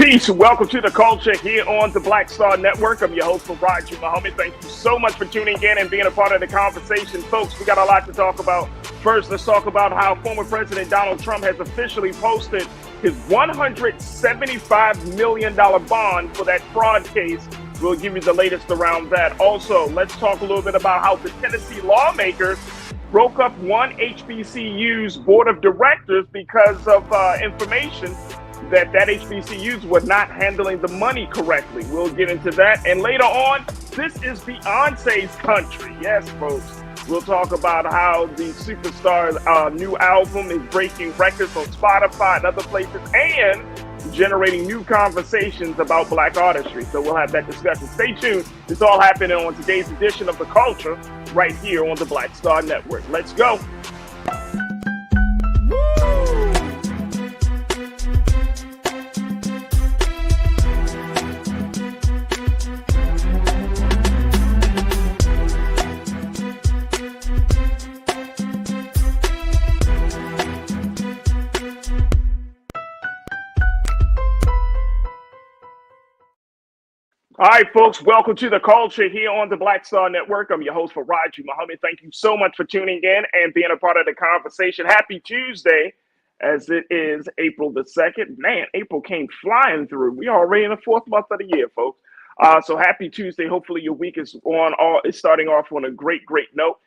Peace. Welcome to the culture here on the Black Star Network. I'm your host, Farajii. Thank you so much for tuning in and being a part of the conversation. Folks, we got a lot to talk about. First, let's talk about how former President Donald Trump has officially posted his $175 million bond for that fraud case. We'll give you the latest around that. Also, let's talk a little bit about how the Tennessee lawmakers broke up one HBCU's board of directors because of information that HBCUs were not handling the money correctly. We'll get into that. And later on, this is Beyonce's country. Yes, folks. We'll talk about how the superstar's new album is breaking records on Spotify and other places and generating new conversations about Black artistry. So we'll have that discussion. Stay tuned. It's all happening on today's edition of The Culture right here on the Black Star Network. Let's go. All right, folks, welcome to the culture here on the Black Star Network. I'm your host, Farajii. Thank you so much for tuning in and being a part of the conversation. Happy Tuesday, as it is April the 2nd. Man, April came flying through. We are already in the fourth month of the year, folks. So happy Tuesday. Hopefully your week is starting off on a great note.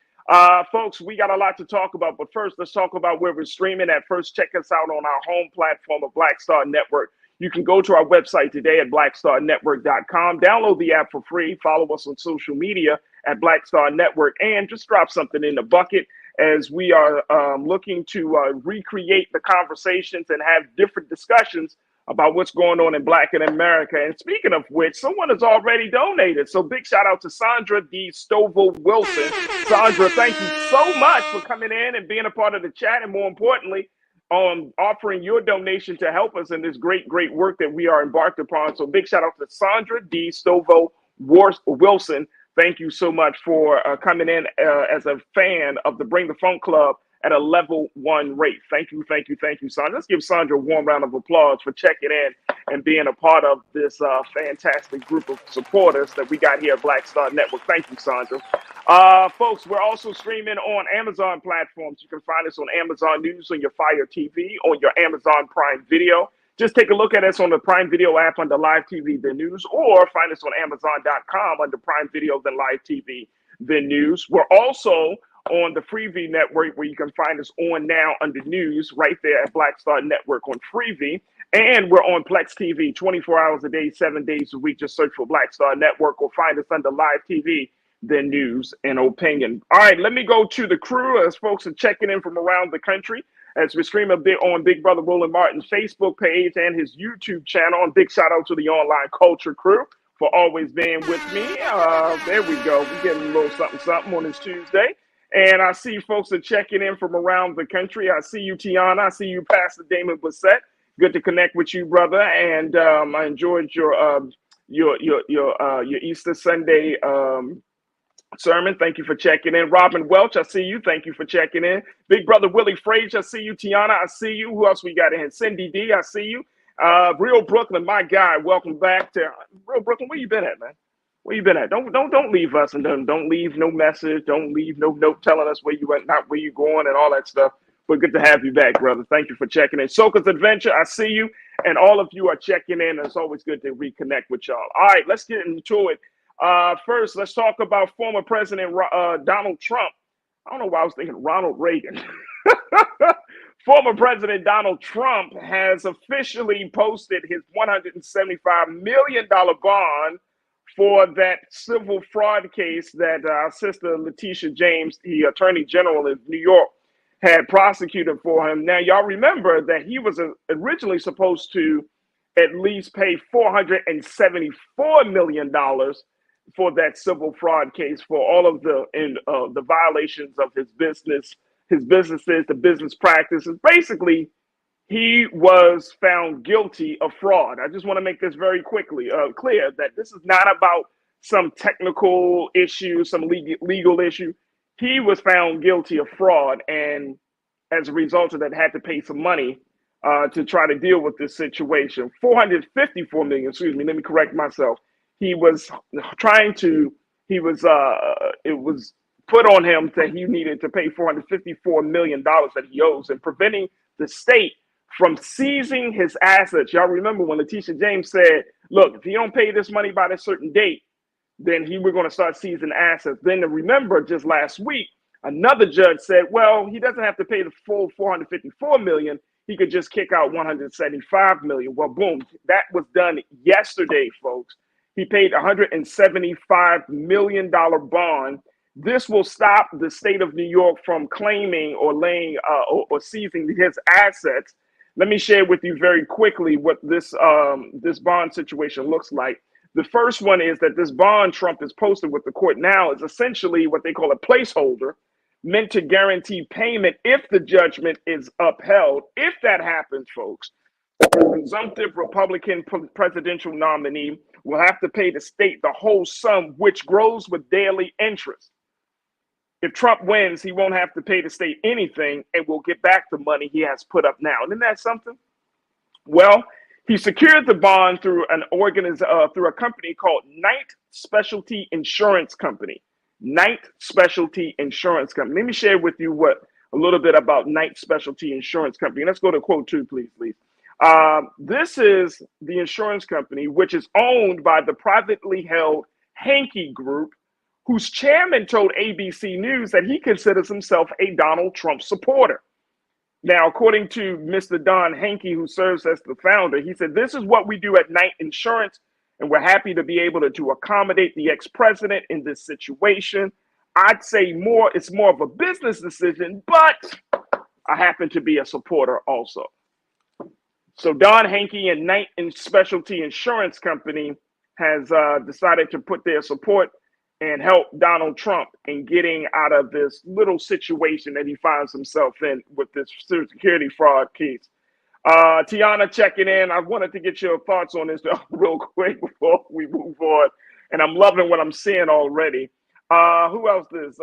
Folks, we got a lot to talk about, but first, let's talk about where we're streaming at. First, check us out on our home platform of Black Star Network. You can go to our website today at blackstarnetwork.com. Download the app for free. Follow us on social media at Black Star Network, and just drop something in the bucket as we are looking to recreate the conversations and have different discussions about what's going on in Black in America. And speaking of which, someone has already donated. So big shout out to Sandra D. Stovall Wilson. Sandra, thank you so much for coming in and being a part of the chat, and more importantly, offering your donation to help us in this great work that we are embarked upon. So big shout out to Sandra D. Stovall Wilson. Thank you so much for coming in as a fan of the Bring the Funk Club at a level 1 rate. Thank you, Sandra. Let's give Sandra a warm round of applause for checking in and being a part of this fantastic group of supporters that we got here at Black Star Network. Thank you, Sandra. Folks, we're also streaming on Amazon platforms. You can find us on Amazon News, on your Fire TV, on your Amazon Prime Video. Just take a look at us on the Prime Video app under Live TV, then News, or find us on Amazon.com under Prime Video, then Live TV, then News. We're also on the Freevee network, where you can find us on now under News, right there at Black Star Network on Freevee. And we're on Plex TV 24 hours a day, 7 days a week. Just search for Black Star Network, or find us under Live TV, then News and Opinion. All right, let me go to the crew as folks are checking in from around the country as we stream a bit on Big Brother Roland Martin's Facebook page and his YouTube channel. And big shout out to the online culture crew for always being with me. There we go. We're getting a little something on this Tuesday. And I see folks are checking in from around the country. I see you, Tiana. I see you, Pastor Damon Bissett. Good to connect with you, brother. And I enjoyed your Easter Sunday sermon. Thank you for checking in. Robin Welch, I see you. Thank you for checking in. Big brother Willie Frazier, I see you. Tiana, I see you. Who else we got in here? Cindy D, I see you. Real Brooklyn, my guy. Welcome back to Real Brooklyn. Where you been at, man? Where you been at? Don't leave us, and don't leave no message. Don't leave no note telling us where you went, not where you going, and all that stuff. But good to have you back, brother. Thank you for checking in. Soka's Adventure, I see you, and all of you are checking in. It's always good to reconnect with y'all. All right, let's get into it. First, let's talk about former President Donald Trump. I don't know why I was thinking Ronald Reagan. Former President Donald Trump has officially posted his $175 million bond for that civil fraud case that our sister Letitia James, the Attorney General of New York, had prosecuted for him. Now, y'all remember that he was originally supposed to at least pay $474 million for that civil fraud case for all of the violations of his businesses, the business practices. Basically, he was found guilty of fraud. I just want to make this very quickly clear that this is not about some technical issue, some legal issue. He was found guilty of fraud, and as a result of that, had to pay some money to try to deal with this situation. 454 million, excuse me, let me correct myself. He was trying to, it was put on him that he needed to pay $454 million that he owes and preventing the state from seizing his assets. Y'all remember when Letitia James said, look, if you don't pay this money by this certain date, then we're going to start seizing assets. Then to remember, just last week, another judge said, well, he doesn't have to pay the full 454 million. He could just kick out 175 million. Well, boom, that was done yesterday, folks. He paid $175 million bond. This will stop the state of New York from claiming or laying or seizing his assets. Let me share with you very quickly what this bond situation looks like. The first one is that this bond Trump is posted with the court now is essentially what they call a placeholder, meant to guarantee payment if the judgment is upheld. If that happens, folks, the presumptive Republican presidential nominee will have to pay the state the whole sum, which grows with daily interest. If Trump wins, he won't have to pay the state anything and will get back the money he has put up now. Isn't that something? Well, he secured the bond through through a company called Knight Specialty Insurance Company. Knight Specialty Insurance Company. Let me share with you a little bit about Knight Specialty Insurance Company. Let's go to quote 2, please. This is the insurance company, which is owned by the privately held Hankey Group, whose chairman told ABC News that he considers himself a Donald Trump supporter. Now, according to Mr. Don Hankey, who serves as the founder, he said, this is what we do at Knight Insurance, and we're happy to be able to accommodate the ex-president in this situation. I'd say it's more of a business decision, but I happen to be a supporter also. So Don Hankey and Knight Specialty Insurance Company has decided to put their support and help Donald Trump in getting out of this little situation that he finds himself in with this security fraud case. Tiana checking in. I wanted to get your thoughts on this real quick before we move on. And I'm loving what I'm seeing already. Who else is?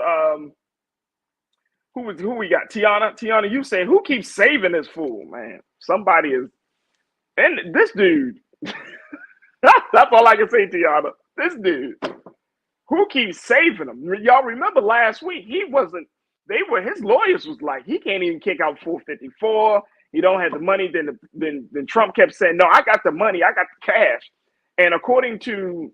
Who we got? Tiana, you saying who keeps saving this fool, man? Somebody is, and this dude. That's all I can say, Tiana. This dude. Who keeps saving him? Y'all remember last week, his lawyers was like, he can't even kick out 454. He don't have the money. Then Trump kept saying, no, I got the money. I got the cash. And according to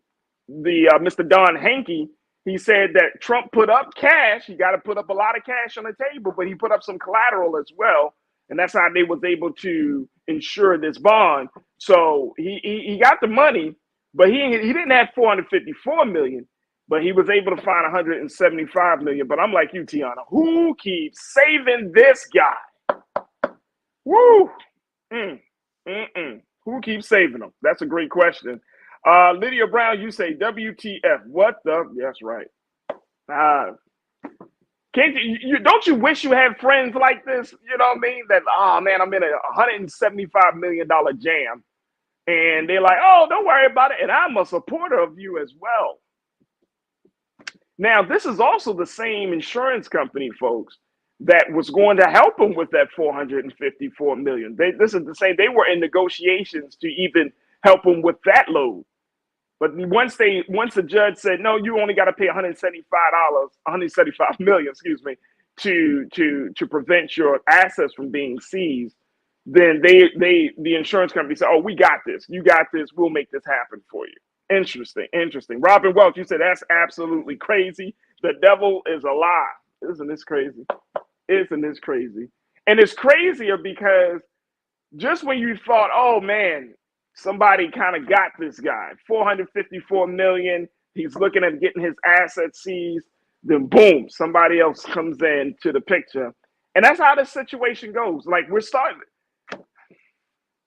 the Mr. Don Hankey, he said that Trump put up cash. He got to put up a lot of cash on the table, but he put up some collateral as well. And that's how they was able to insure this bond. So he got the money, but he didn't have 454 million. But he was able to find 175 million. But I'm like you, Tiana. Who keeps saving this guy? Woo! Who keeps saving him? That's a great question. Lydia Brown, you say WTF? What the? That's right. Can't don't you wish you had friends like this? You know what I mean? That man, I'm in a $175 million jam, and they're like, oh, don't worry about it, and I'm a supporter of you as well. Now, this is also the same insurance company, folks, that was going to help them with that 454 million. This is the same. They were in negotiations to even help them with that load. But once the judge said, no, you only got to pay $175 million, excuse me, to prevent your assets from being seized, then the insurance company said, oh, we got this. You got this. We'll make this happen for you. Interesting. Robin Welch, you said that's absolutely crazy. The devil is alive. Isn't this crazy? And it's crazier because just when you thought, oh man, somebody kind of got this guy, 454 million, he's looking at getting his assets seized, then boom, somebody else comes in to the picture. And that's how this situation goes. Like we're starting.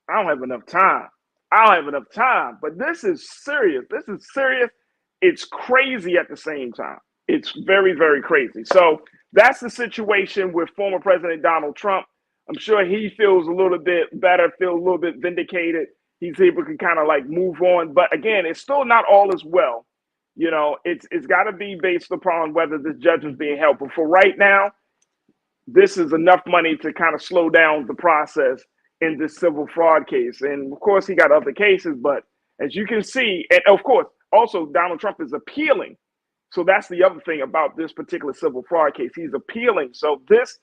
I don't have enough time, but this is serious. It's crazy at the same time. It's very, very crazy. So that's the situation with former President Donald Trump. I'm sure he feels a little bit better, feels a little bit vindicated. He's able to kind of like move on. But again, it's still not all as well. You know, it's got to be based upon whether this judge is being held. But for right now, this is enough money to kind of slow down the process in this civil fraud case. And of course, he got other cases, but as you can see, and of course, also Donald Trump is appealing. So that's the other thing about this particular civil fraud case. He's appealing. So this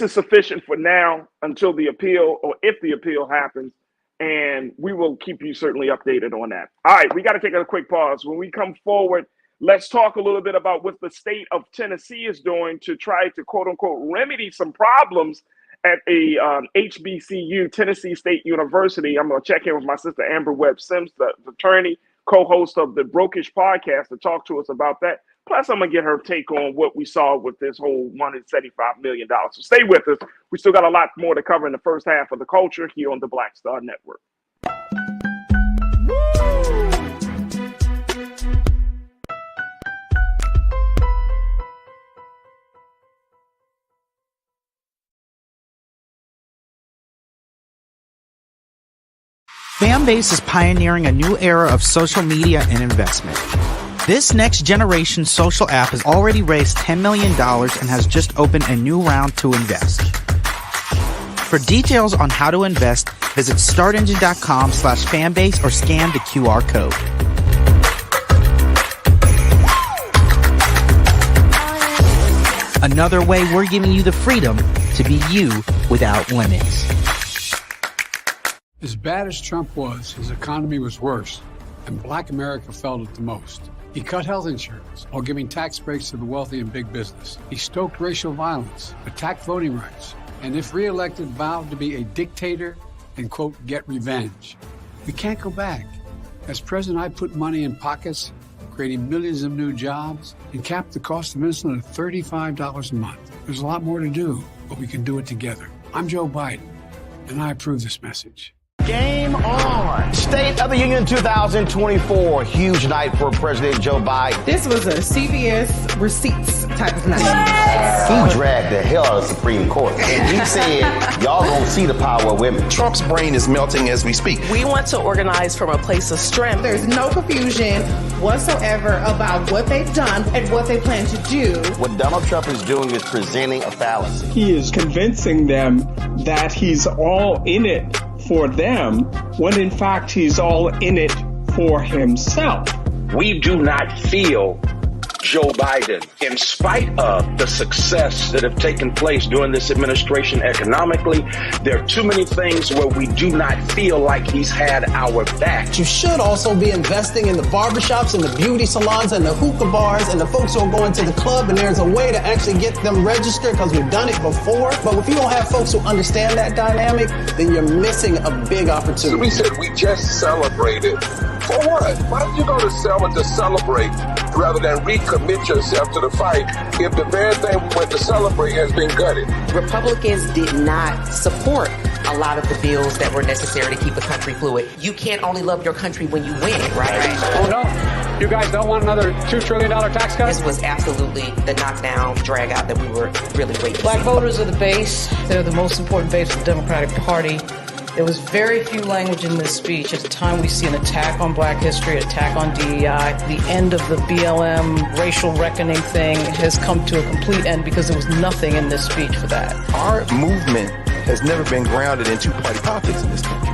is sufficient for now until the appeal, or if the appeal happens, and we will keep you certainly updated on that. All right, we got to take a quick pause. When we come forward, let's talk a little bit about what the state of Tennessee is doing to try to, quote unquote, remedy some problems at a HBCU, Tennessee State University. I'm going to check in with my sister Amber Webb Sims, the attorney, co-host of the Brokish podcast, to talk to us about that. Plus, I'm going to get her take on what we saw with this whole $175 million. So stay with us. We still got a lot more to cover in the first half of the culture here on the Black Star Network. Fanbase is pioneering a new era of social media and investment. This next-generation social app has already raised $10 million and has just opened a new round to invest. For details on how to invest, visit startengine.com/fanbase or scan the QR code. Another way we're giving you the freedom to be you without limits. As bad as Trump was, his economy was worse, and Black America felt it the most. He cut health insurance while giving tax breaks to the wealthy and big business. He stoked racial violence, attacked voting rights, and if reelected, vowed to be a dictator and, quote, get revenge. We can't go back. As president, I put money in pockets, creating millions of new jobs, and capped the cost of insulin at $35 a month. There's a lot more to do, but we can do it together. I'm Joe Biden, and I approve this message. Game on. State of the Union 2024. Huge night for President Joe Biden. This was a CVS receipts type of night. He dragged the hell out of the Supreme Court. And he said, y'all gonna see the power of women. Trump's brain is melting as we speak. We want to organize from a place of strength. There's no confusion whatsoever about what they've done and what they plan to do. What Donald Trump is doing is presenting a fallacy. He is convincing them that he's all in it for them, when in fact he's all in it for himself. We do not feel Joe Biden, in spite of the success that have taken place during this administration economically. There are too many things where we do not feel like he's had our back. You should also be investing in the barbershops and the beauty salons and the hookah bars and the folks who are going to the club, and there's a way to actually get them registered because we've done it before. But if you don't have folks who understand that dynamic, then you're missing a big opportunity. So we said we just celebrated. For what? Why don't you go to Selma to celebrate rather than recommit yourself to the fight if the very thing we went to celebrate has been gutted? Republicans did not support a lot of the bills that were necessary to keep the country fluid. You can't only love your country when you win, right? Oh, no. You guys don't want another $2 trillion tax cut? This was absolutely the knockdown, drag out that we were really waiting. Black voters are the base. They're the most important base of the Democratic Party. There was very few language in this speech. At the time, we see an attack on Black history, attack on DEI. The end of the BLM racial reckoning thing has come to a complete end because there was nothing in this speech for that. Our movement has never been grounded in two-party politics in this country.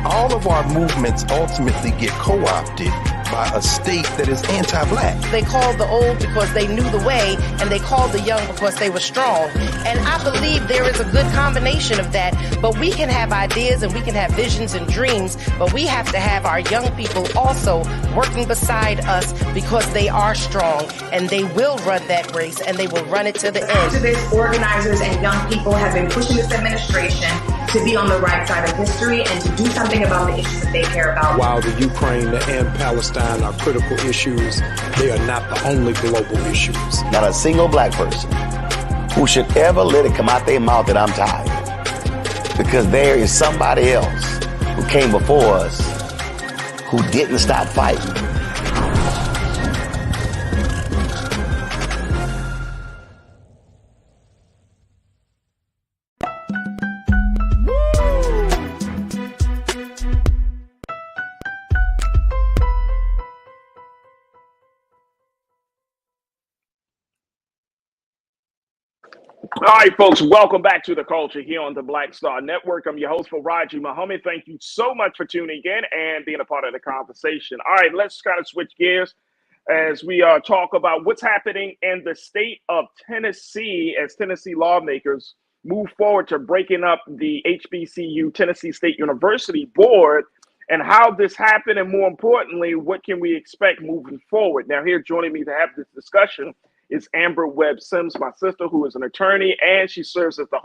All of our movements ultimately get co-opted by a state that is anti-Black. They called the old because they knew the way, and they called the young because they were strong. And I believe there is a good combination of that. But we can have ideas and we can have visions and dreams, but we have to have our young people also working beside us because they are strong and they will run that race and they will run it to the end. Activists, organizers, and young people have been pushing this administration to be on the right side of history and to do something about the issues that they care about. While the Ukraine and Palestine are critical issues, they are not the only global issues. Not a single Black person who should ever let it come out their mouth that I'm tired. Because there is somebody else who came before us who didn't stop fighting. All right, folks, welcome back to The Culture here on the Black Star Network. I'm your host, Farajii Muhammad. Thank you so much for tuning in and being a part of the conversation. All right, let's kind of switch gears as we talk about what's happening in the state of Tennessee as Tennessee lawmakers move forward to breaking up the HBCU Tennessee State University Board and how this happened, and more importantly, what can we expect moving forward. Now, here joining me to have this discussion is Amber Webb Sims, my sister, who is an attorney, and she serves as the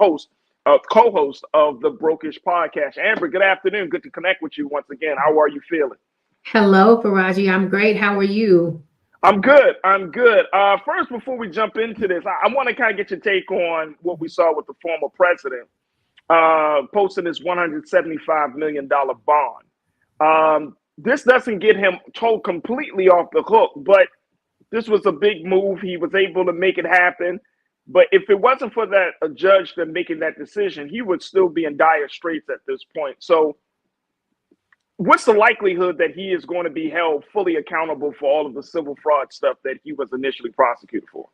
co-host of the Brokish podcast. Amber, good afternoon. Good to connect with you once again. How are you feeling? Hello, Farajii. I'm great. How are you? I'm good. First, before we jump into this, I want to kind of get your take on what we saw with the former president posting his $175 million bond. This doesn't get him told completely off the hook, but this was a big move. He was able to make it happen. But if it wasn't for that a judge that making that decision, he would still be in dire straits at this point. So what's the likelihood that he is going to be held fully accountable for all of the civil fraud stuff that he was initially prosecuted for?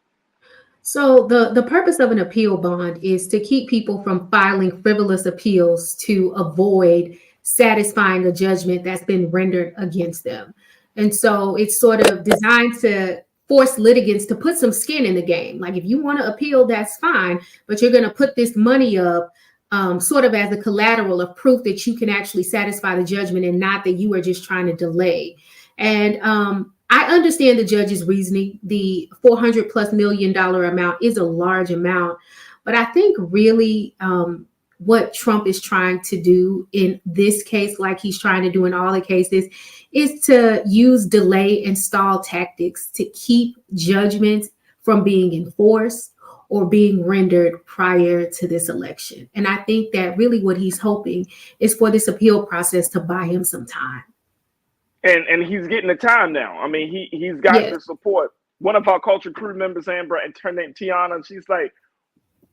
So the purpose of an appeal bond is to keep people from filing frivolous appeals to avoid satisfying a judgment that's been rendered against them. And so it's sort of designed to force litigants to put some skin in the game. Like, if you want to appeal, that's fine, but you're going to put this money up sort of as a collateral of proof that you can actually satisfy the judgment and not that you are just trying to delay. And I understand the judge's reasoning. The $400+ million amount is a large amount, but I think really what Trump is trying to do in this case, like he's trying to do in all the cases, is to use delay and stall tactics to keep judgments from being enforced or being rendered prior to this election. And I think that really what he's hoping is for this appeal process to buy him some time. And he's getting the time now. I mean, he's got the support. One of our culture crew members, Amber, and her name Tiana, she's like,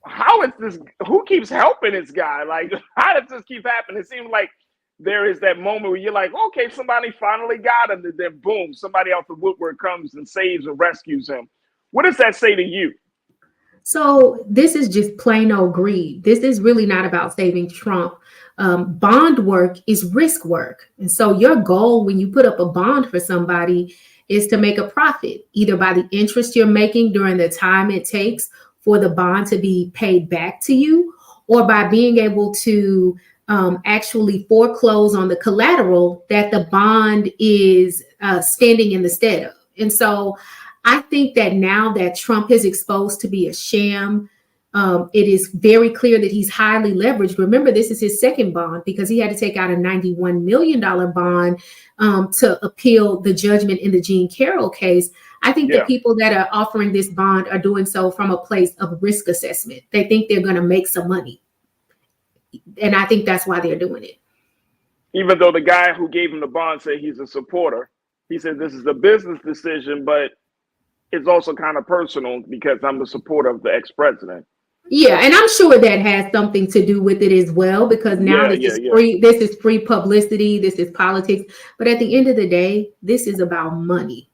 how is this? Who keeps helping this guy? Like, how does this keep happening? It seems like there is that moment where you're like, okay, somebody finally got him. And then boom, somebody out the woodwork comes and saves and rescues him. What does that say to you? So this is just plain old greed. This is really not about saving Trump. Bond work is risk work. And so your goal when you put up a bond for somebody is to make a profit, either by the interest you're making during the time it takes for the bond to be paid back to you, or by being able to actually foreclose on the collateral that the bond is standing in the stead of. And so I think that now that Trump is exposed to be a sham, it is very clear that he's highly leveraged. Remember, this is his second bond because he had to take out a $91 million bond to appeal the judgment in the Jean Carroll case. I think the people that are offering this bond are doing so from a place of risk assessment. They think they're going to make some money. And I think that's why they're doing it. Even though the guy who gave him the bond said he's a supporter, he said this is a business decision, but it's also kind of personal because I'm the supporter of the ex-president. Yeah, and I'm sure that has something to do with it as well, because now this is free publicity, this is politics. But at the end of the day, this is about money.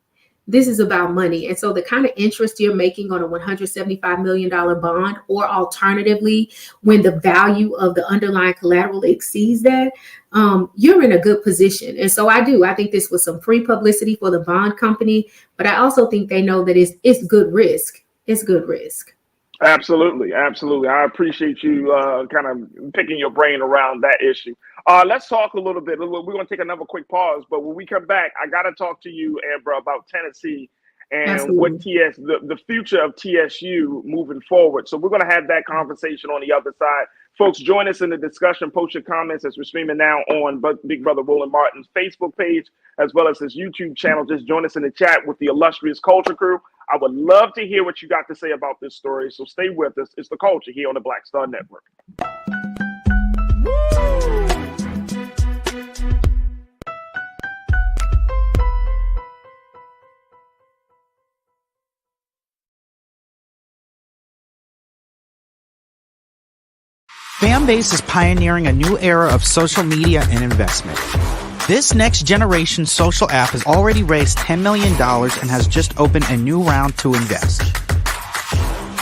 This is about money. And so the kind of interest you're making on a $175 million bond, or alternatively, when the value of the underlying collateral exceeds that, you're in a good position. And so I think this was some free publicity for the bond company, but I also think they know that it's good risk. It's good risk. Absolutely. I appreciate you kind of picking your brain around that issue. Let's talk a little bit. We're going to take another quick pause, but when we come back, I got to talk to you, Amber, about Tennessee and what the future of TSU moving forward. So we're going to have that conversation on the other side. Folks, join us in the discussion. Post your comments as we're streaming now on Big Brother Roland Martin's Facebook page, as well as his YouTube channel. Just join us in the chat with the illustrious culture crew. I would love to hear what you got to say about this story. So stay with us. It's The Culture here on the Black Star Network. Fanbase is pioneering a new era of social media and investment. This next generation social app has already raised $10 million and has just opened a new round to invest.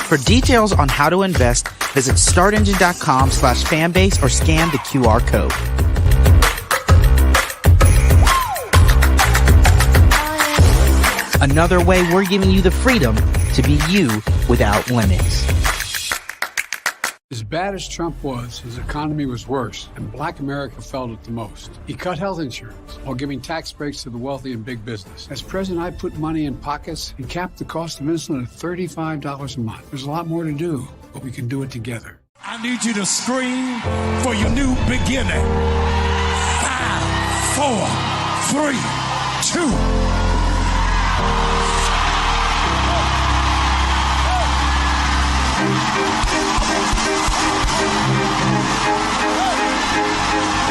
For details on how to invest, visit startengine.com/fanbase or scan the QR code. Another way we're giving you the freedom to be you without limits. As bad as Trump was, his economy was worse, and Black America felt it the most. He cut health insurance while giving tax breaks to the wealthy and big business. As president, I put money in pockets and capped the cost of insulin at $35 a month. There's a lot more to do, but we can do it together. I need you to scream for your new beginning. 5, 4, 3, 2.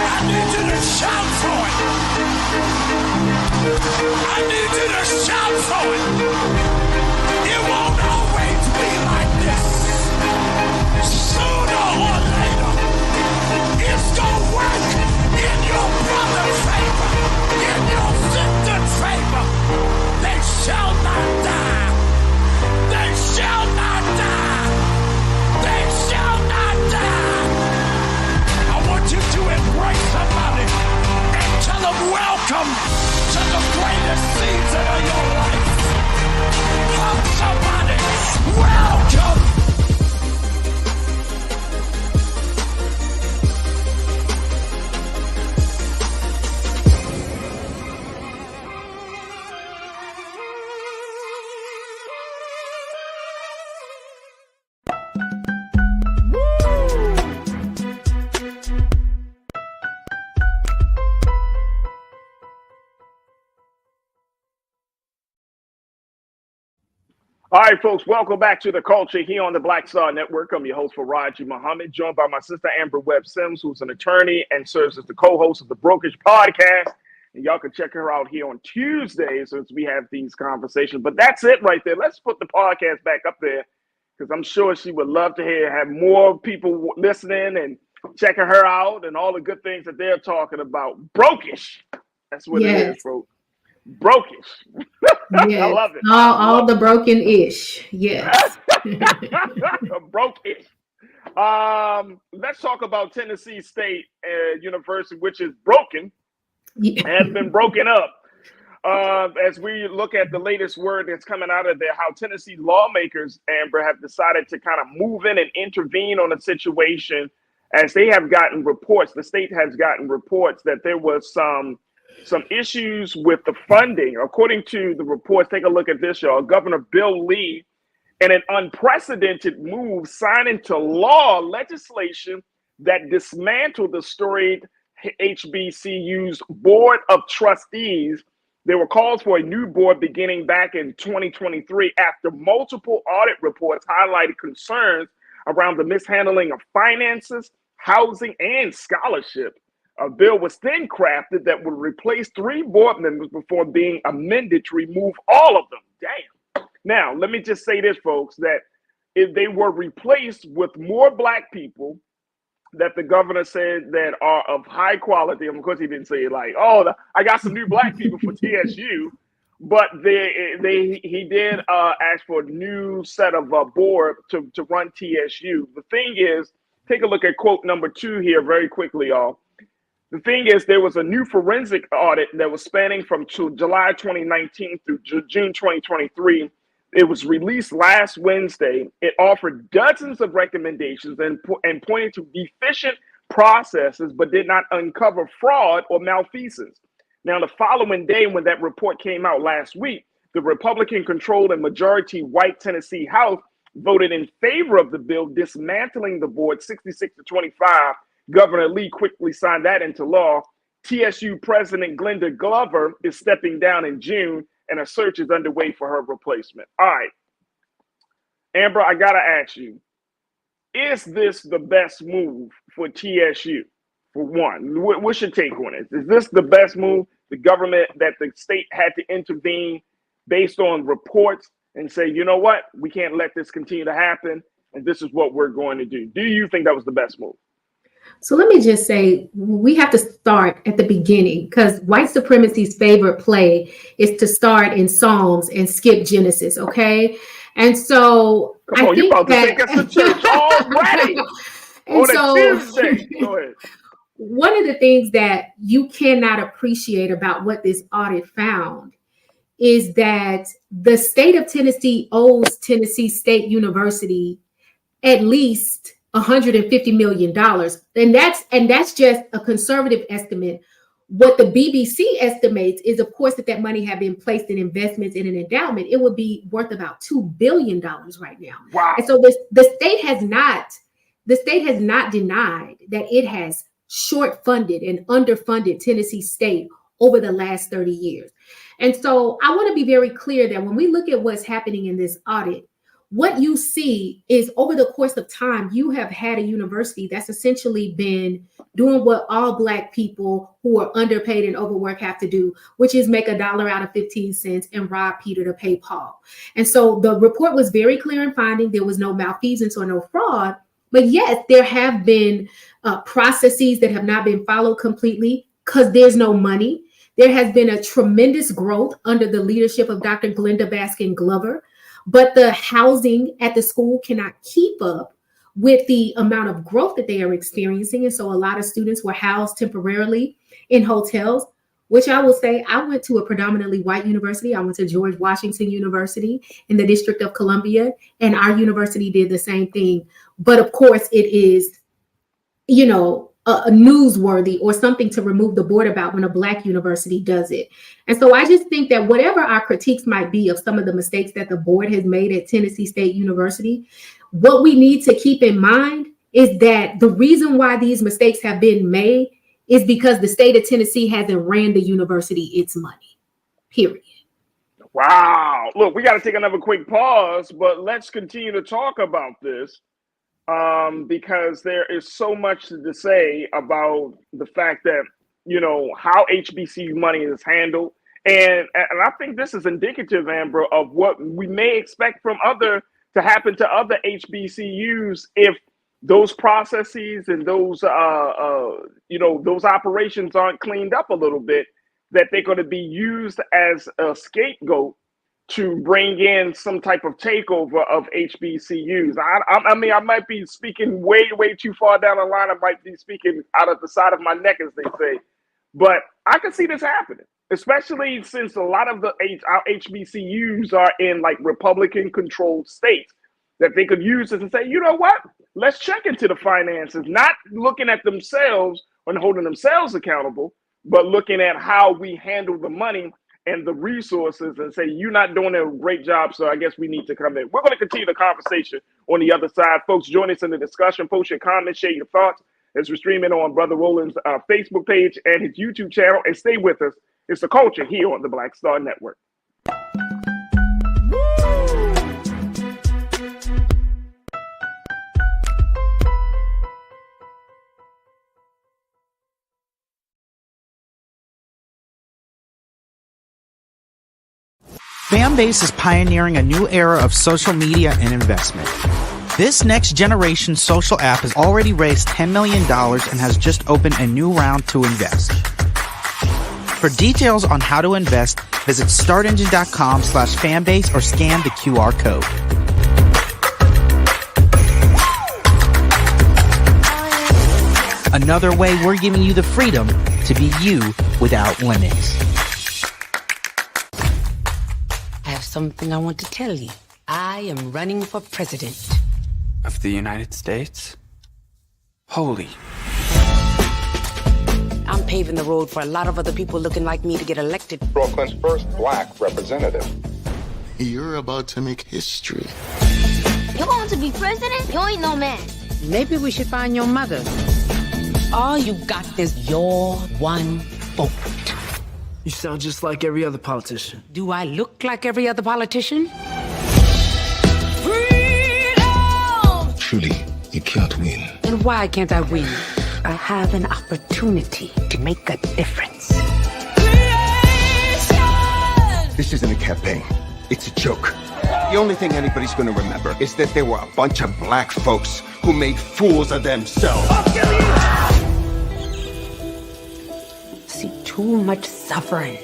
I need you to shout for it. I need you to shout for it. It won't always be like this. Sooner or later, it's gonna work in your brother's favor, in your sister's favor. They shall not die. They shall not die. They shall not die. I want you to embrace somebody and tell them welcome to the greatest season of your life. Hug somebody, welcome. All right, folks, welcome back to The Culture here on the Black Star Network. I'm your host, Farajii Muhammad, joined by my sister, Amber Webb Sims, who's an attorney and serves as the co-host of the Brokerage Podcast. And y'all can check her out here on Tuesdays as we have these conversations. But that's it right there. Let's put the podcast back up there because I'm sure she would love to have more people listening and checking her out and all the good things that they're talking about. Brokish. That's what it is, folks. Brokish. Yes. I love it. All the broken-ish. Yes. Brokish. Let's talk about Tennessee State University, which is broken, has been broken up. As we look at the latest word that's coming out of there, how Tennessee lawmakers, Amber, have decided to kind of move in and intervene on a situation as they have gotten reports. The state has gotten reports that there was some issues with the funding. According to the reports, take a look at this, y'all. Governor Bill Lee, in an unprecedented move, signed into law legislation that dismantled the storied HBCU's Board of Trustees. There were calls for a new board beginning back in 2023 after multiple audit reports highlighted concerns around the mishandling of finances, housing, and scholarship. A bill was then crafted that would replace 3 board members before being amended to remove all of them. Damn. Now, let me just say this, folks, that if they were replaced with more Black people that the governor said that are of high quality. Of course, he didn't say it like, oh, I got some new Black people for TSU. But he did ask for a new set of board to run TSU. The thing is, take a look at quote number 2 here very quickly, y'all. The thing is, there was a new forensic audit that was spanning from July 2019 through June 2023. It was released last Wednesday. It offered dozens of recommendations and pointed to deficient processes, but did not uncover fraud or malfeasance. Now, the following day, when that report came out last week, the Republican-controlled and majority-white Tennessee House voted in favor of the bill, dismantling the board 66-25. Governor Lee quickly signed that into law. TSU President Glenda Glover is stepping down in June, and a search is underway for her replacement. All right, Amber, I got to ask you, is this the best move for TSU? For one, what's your take on it? Is this the best move? The government, that the state had to intervene based on reports and say, you know what, we can't let this continue to happen, and this is what we're going to do. Do you think that was the best move? So let me just say, we have to start at the beginning, because white supremacy's favorite play is to start in Psalms and skip Genesis, okay? And so Come on, you about to take us to church already on a Tuesday. Go ahead. One of the things that you cannot appreciate about what this audit found is that the state of Tennessee owes Tennessee State University at least $150 million. And that's just a conservative estimate. What the BBC estimates is, of course, that money had been placed in investments in an endowment. It would be worth about $2 billion right now. Wow. And so the state has not denied that it has short funded and underfunded Tennessee State over the last 30 years. And so I want to be very clear that when we look at what's happening in this audit, what you see is over the course of time, you have had a university that's essentially been doing what all Black people who are underpaid and overworked have to do, which is make $1 out of 15 cents and rob Peter to pay Paul. And so the report was very clear in finding there was no malfeasance or no fraud, but yet there have been processes that have not been followed completely because there's no money. There has been a tremendous growth under the leadership of Dr. Glenda Baskin Glover, but the housing at the school cannot keep up with the amount of growth that they are experiencing. And so a lot of students were housed temporarily in hotels, which I will say, I went to a predominantly white university. I went to George Washington University in the District of Columbia, and our university did the same thing. But of course, it is, a newsworthy or something to remove the board about when a Black university does it. And so I just think that whatever our critiques might be of some of the mistakes that the board has made at Tennessee State University, what we need to keep in mind is that the reason why these mistakes have been made is because the state of Tennessee hasn't ran the university its money, period. Wow. Look, we got to take another quick pause, but let's continue to talk about this. Because there is so much to say about the fact that, how HBCU money is handled. And I think this is indicative, Amber, of what we may expect to happen to other HBCUs if those processes and those operations aren't cleaned up a little bit, that they're going to be used as a scapegoat to bring in some type of takeover of HBCUs. I mean, I might be speaking way, way too far down the line. I might be speaking out of the side of my neck, as they say. But I can see this happening, especially since a lot of our HBCUs are in like Republican-controlled states, that they could use this and say, you know what? Let's check into the finances, not looking at themselves and holding themselves accountable, but looking at how we handle the money and the resources and say, you're not doing a great job, so I guess we need to come in. We're going to continue the conversation on the other side. Folks, join us in the discussion. Post your comments, share your thoughts as we're streaming on Brother Roland's Facebook page and his YouTube channel. And stay with us. It's The Culture here on the Black Star Network. Fanbase is pioneering a new era of social media and investment. This next generation social app has already raised $10 million and has just opened a new round to invest. For details on how to invest, visit startengine.com/fanbase or scan the QR code. Another way we're giving you the freedom to be you without limits. Something I want to tell you. I am running for president. Of the United States? Holy. I'm paving the road for a lot of other people looking like me to get elected. Brooklyn's first Black representative. You're about to make history. You want to be president? You ain't no man. Maybe we should find your mother. All you got is your one vote. You sound just like every other politician. Do I look like every other politician? Freedom! Truly, you can't win. And why can't I win? I have an opportunity to make a difference. This isn't a campaign. It's a joke. The only thing anybody's gonna remember is that there were a bunch of Black folks who made fools of themselves. I'll kill you! Too much suffering.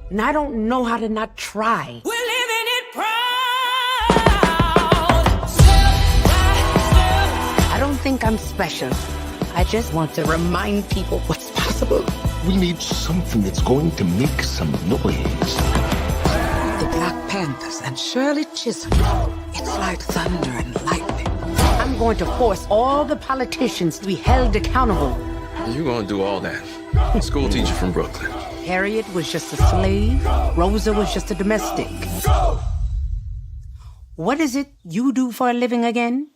And I don't know how to not try. We're living it proud. think I'm special. I just want to remind people what's possible. We need something that's going to make some noise. The Black Panthers and Shirley Chisholm. It's like thunder and lightning. I'm going to force all the politicians to be held accountable. You gonna do all that? School teacher from Brooklyn. Harriet was just a slave. Rosa was just a domestic. What is it you do for a living again?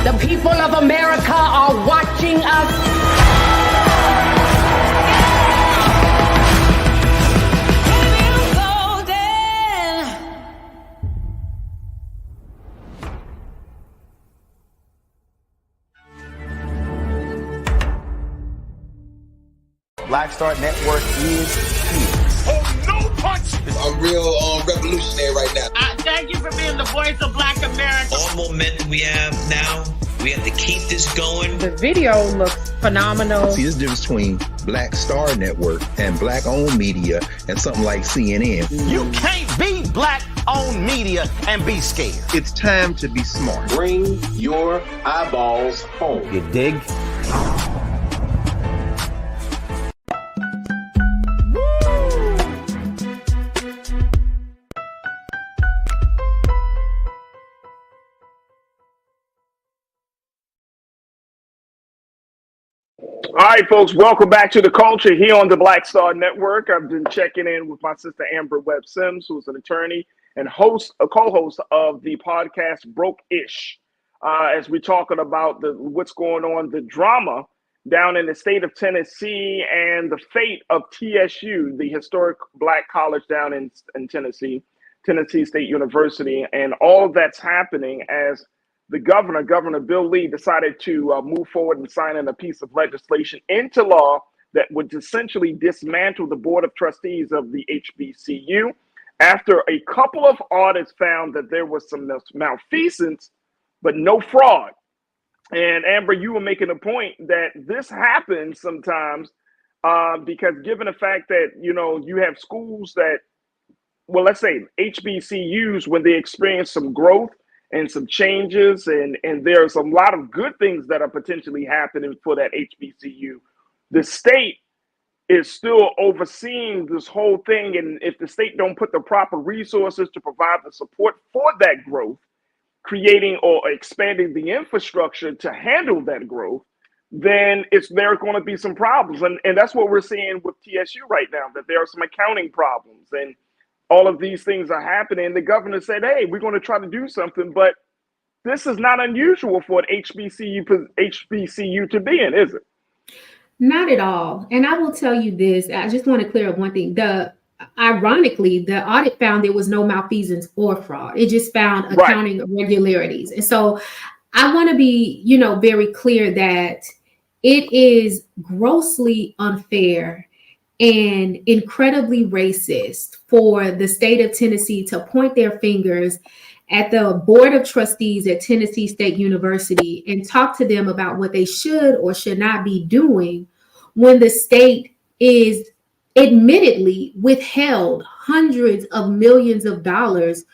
The people of America are watching us. Black Star Network is here. Oh, no punch! I'm real revolutionary right now. Thank you for being the voice of Black America. All momentum we have now, we have to keep this going. The video looks phenomenal. See, there's a difference between Black Star Network and black-owned media and something like CNN. You can't be black-owned media and be scared. It's time to be smart. Bring your eyeballs home. You dig? All right, folks, welcome back to The Culture here on the Black Star Network. I've been checking in with my sister Amber Webb Sims, who's an attorney and co-host of the podcast Broke-ish, as we're talking about what's going on, the drama down in the state of Tennessee and the fate of TSU, the historic black college down in Tennessee, Tennessee State University, and all of that's happening as the Governor Bill Lee, decided to move forward and sign in a piece of legislation into law that would essentially dismantle the Board of Trustees of the HBCU after a couple of audits found that there was some malfeasance, but no fraud. And Amber, you were making a point that this happens sometimes because given the fact that, you have schools that, well, let's say HBCUs, when they experience some growth and some changes, and there's a lot of good things that are potentially happening for that HBCU. The state is still overseeing this whole thing, and if the state don't put the proper resources to provide the support for that growth, creating or expanding the infrastructure to handle that growth, then there are going to be some problems. And that's what we're seeing with TSU right now, that there are some accounting problems, and all of these things are happening. The governor said, hey, we're going to try to do something, but this is not unusual for an HBCU to be in, is it? Not at all. And I will tell you this, I just want to clear up one thing. Ironically, the audit found there was no malfeasance or fraud. It just found accounting irregularities. And so I want to be, very clear that it is grossly unfair and incredibly racist for the state of Tennessee to point their fingers at the Board of Trustees at Tennessee State University and talk to them about what they should or should not be doing when the state is admittedly withheld hundreds of millions of dollars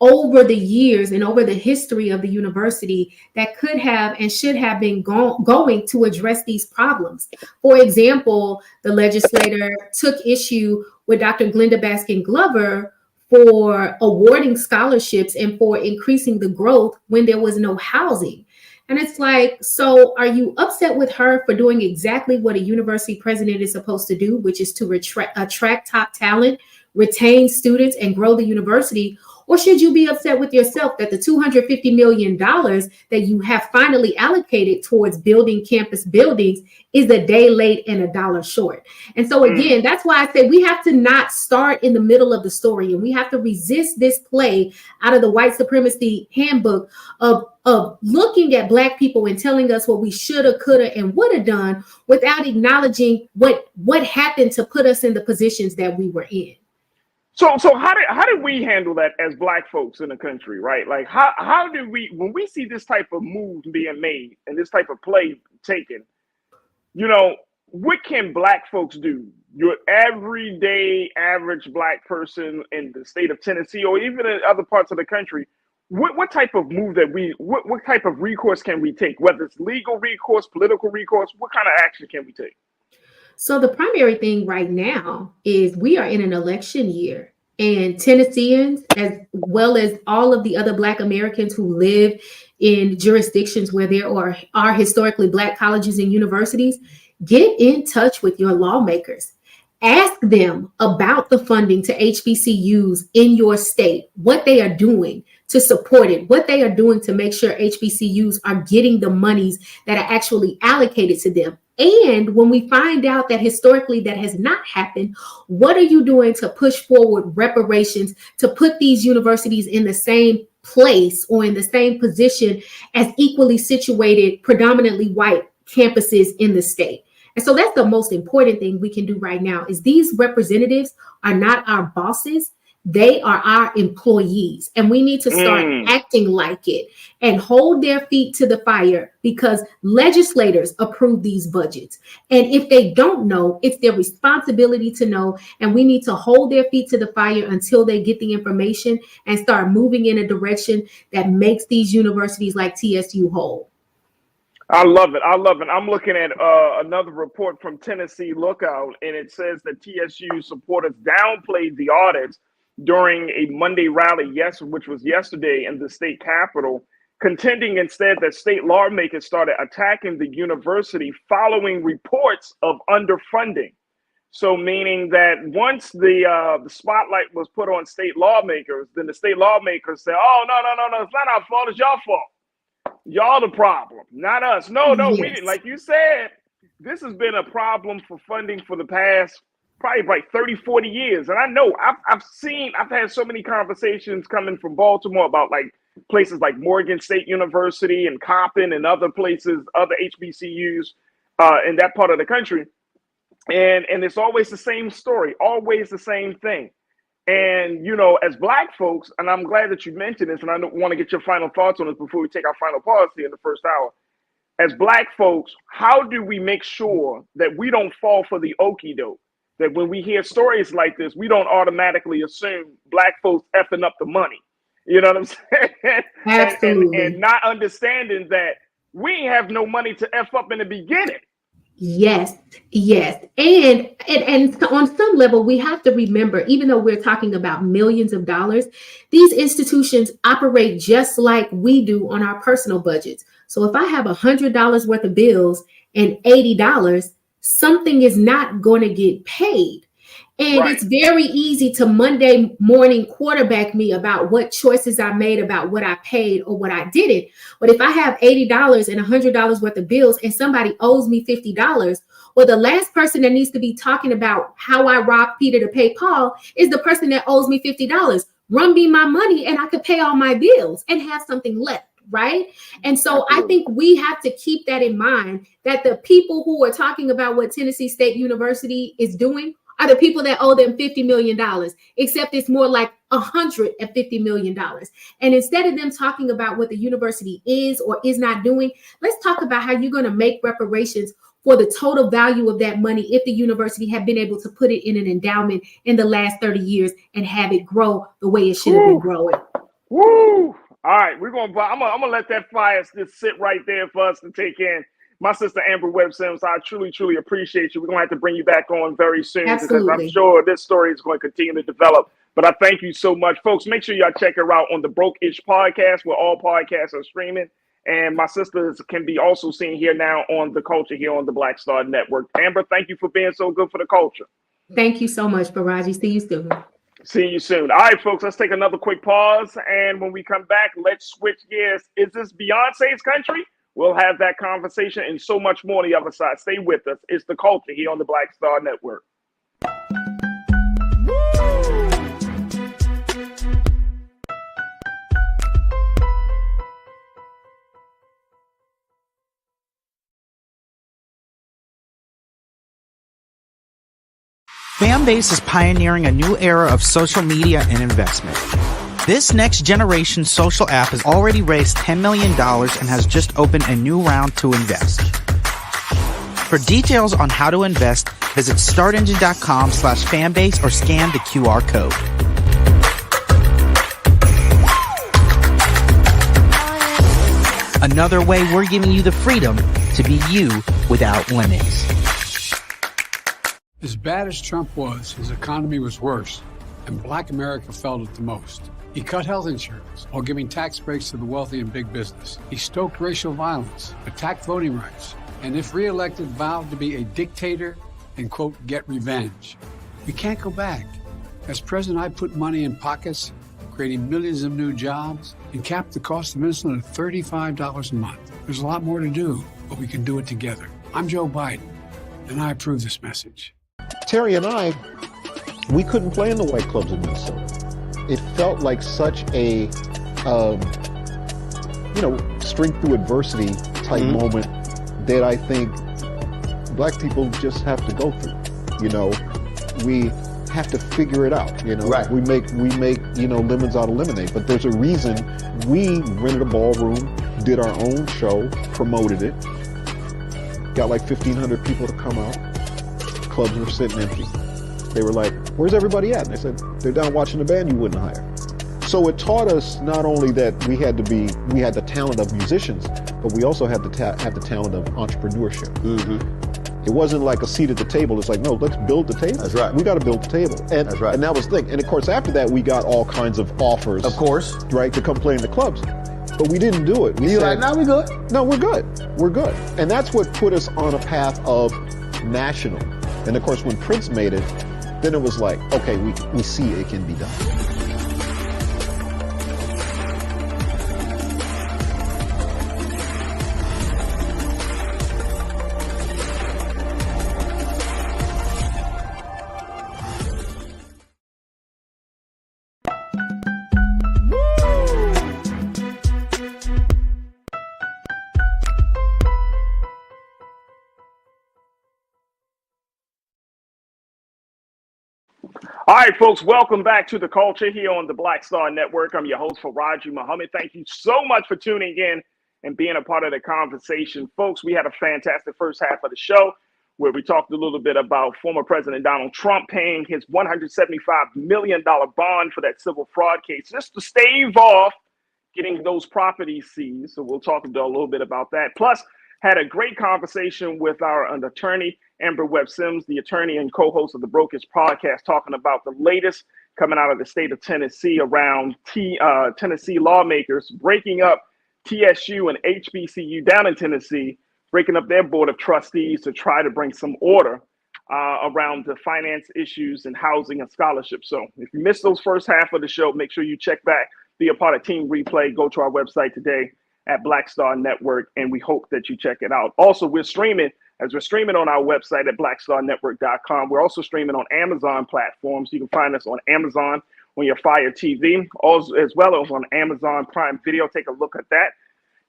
over the years and over the history of the university that could have and should have been going to address these problems. For example, the legislator took issue with Dr. Glenda Baskin Glover for awarding scholarships and for increasing the growth when there was no housing. And it's like, so are you upset with her for doing exactly what a university president is supposed to do, which is to attract top talent, retain students, and grow the university? Or should you be upset with yourself that the $250 million that you have finally allocated towards building campus buildings is a day late and $1 short? And so again, that's why I say we have to not start in the middle of the story, and we have to resist this play out of the white supremacy handbook of looking at Black people and telling us what we shoulda, coulda, and woulda done without acknowledging what happened to put us in the positions that we were in. So how did we handle that as Black folks in the country, right? Like how do we, when we see this type of move being made and this type of play taken, what can Black folks do? Your everyday average Black person in the state of Tennessee or even in other parts of the country, what type of move what type of recourse can we take? Whether it's legal recourse, political recourse, what kind of action can we take? So the primary thing right now is we are in an election year, and Tennesseans, as well as all of the other Black Americans who live in jurisdictions where there are historically Black colleges and universities, get in touch with your lawmakers. Ask them about the funding to HBCUs in your state, what they are doing to support it, what they are doing to make sure HBCUs are getting the monies that are actually allocated to them. And when we find out that historically that has not happened, what are you doing to push forward reparations to put these universities in the same place or in the same position as equally situated, predominantly white campuses in the state? And so that's the most important thing we can do right now is these representatives are not our bosses. They are our employees, and we need to start acting like it and hold their feet to the fire because legislators approve these budgets. And if they don't know, it's their responsibility to know, and we need to hold their feet to the fire until they get the information and start moving in a direction that makes these universities like TSU whole. I love it. I love it. I'm looking at another report from Tennessee Lookout, and it says that TSU supporters downplayed the audits during a Monday rally, which was yesterday in the state capitol, contending instead that state lawmakers started attacking the university following reports of underfunding. So meaning that once the spotlight was put on state lawmakers, then the state lawmakers said, oh, no, it's not our fault, it's y'all fault. Y'all the problem, not us. No, we didn't. Like you said, this has been a problem for funding for the past probably like 30, 40 years. And I know I've had so many conversations coming from Baltimore about like places like Morgan State University and Coppin and other places, other HBCUs in that part of the country. And it's always the same story, always the same thing. And, you know, as Black folks, and I'm glad that you mentioned this, and I want to get your final thoughts on this before we take our final pause here in the first hour. As Black folks, how do we make sure that we don't fall for the okie doke? That when we hear stories like this, we don't automatically assume Black folks effing up the money. You know what I'm saying? Absolutely. And not understanding that we ain't have no money to F up in the beginning. Yes. And on some level, we have to remember, even though we're talking about millions of dollars, these institutions operate just like we do on our personal budgets. So if I have $100 worth of bills and $80, something is not going to get paid. And It's very easy to Monday morning quarterback me about what choices I made, about what I paid or what I didn't. But if I have $80 and $100 worth of bills and somebody owes me $50, well, the last person that needs to be talking about how I robbed Peter to pay Paul is the person that owes me $50. Run me my money and I could pay all my bills and have something left. Right. And so I think we have to keep that in mind, that the people who are talking about what Tennessee State University is doing are the people that owe them $50 million, except it's more like $150 million. And instead of them talking about what the university is or is not doing, let's talk about how you're going to make reparations for the total value of that money if the university had been able to put it in an endowment in the last 30 years and have it grow the way it should have been growing. Woo! All right, I'm gonna let that fire just sit right there for us to take in. My sister Amber Webb Sims, I truly appreciate you. We're gonna have to bring you back on very soon because I'm sure this story is going to continue to develop. But I thank you so much, folks. Make sure y'all check her out on the Broke-ish podcast, where all podcasts are streaming. And my sisters can be also seen here now on The Culture here on the Black Star Network. Amber, thank you for being so good for the culture. Thank you so much, Farajii. See you soon. See you soon. All right, folks, let's take another quick pause. And when we come back, let's switch gears. Is this Beyonce's country? We'll have that conversation and so much more on the other side. Stay with us. It's The Culture here on the Black Star Network. Fanbase is pioneering a new era of social media and investment. This next generation social app has already raised $10 million and has just opened a new round to invest. For details on how to invest, visit startengine.com/fanbase or scan the QR code. Another way we're giving you the freedom to be you without limits. As bad as Trump was, his economy was worse, and Black America felt it the most. He cut health insurance while giving tax breaks to the wealthy and big business. He stoked racial violence, attacked voting rights, and if reelected, vowed to be a dictator and, quote, get revenge. We can't go back. As president, I put money in pockets, creating millions of new jobs, and capped the cost of insulin at $35 a month. There's a lot more to do, but we can do it together. I'm Joe Biden, and I approve this message. Terry and I, we couldn't play in the white clubs in Minnesota. It felt like such a, strength through adversity type moment that I think Black people just have to go through. We have to figure it out. Right. We make lemons out of lemonade. But there's a reason we rented a ballroom, did our own show, promoted it, got like 1,500 people to come out. Clubs were sitting empty. They were like, "Where's everybody at?" And I said, "They're down watching the band you wouldn't hire." So it taught us not only that we had the talent of musicians, but we also had to have the talent of entrepreneurship. It wasn't like a seat at the table. It's like, no, let's build the table. That's right. We got to build the table. And, That's right. And that was the thing. And of course, after that, we got all kinds of offers. Of course. Right, to come play in the clubs. But we didn't do it. We said, "No, we good." No, we're good. We're good. And that's what put us on a path of national. And of course, when Prince made it, then it was like, okay, we see it can be done. All right, folks, welcome back to The Culture here on the Black Star Network. I'm your host, Farajii Muhammad. Thank you so much for tuning in and being a part of the conversation. Folks, we had a fantastic first half of the show where we talked a little bit about former President Donald Trump paying his $175 million bond for that civil fraud case just to stave off getting those properties seized. So we'll talk a little bit about that. Plus, had a great conversation with our attorney, Amber Webb Sims, the attorney and co-host of the Brokers podcast, talking about the latest coming out of the state of Tennessee around Tennessee lawmakers breaking up TSU and HBCU down in Tennessee, breaking up their board of trustees to try to bring some order around the finance issues and housing and scholarship. So if you missed those first half of the show, make sure you check back, be a part of Team Replay, go to our website today at Black Star Network, and we hope that you check it out. Also, we're streaming on our website at blackstarnetwork.com. We're also streaming on Amazon platforms. You can find us on Amazon on your Fire TV, also, as well as on Amazon Prime Video. Take a look at that.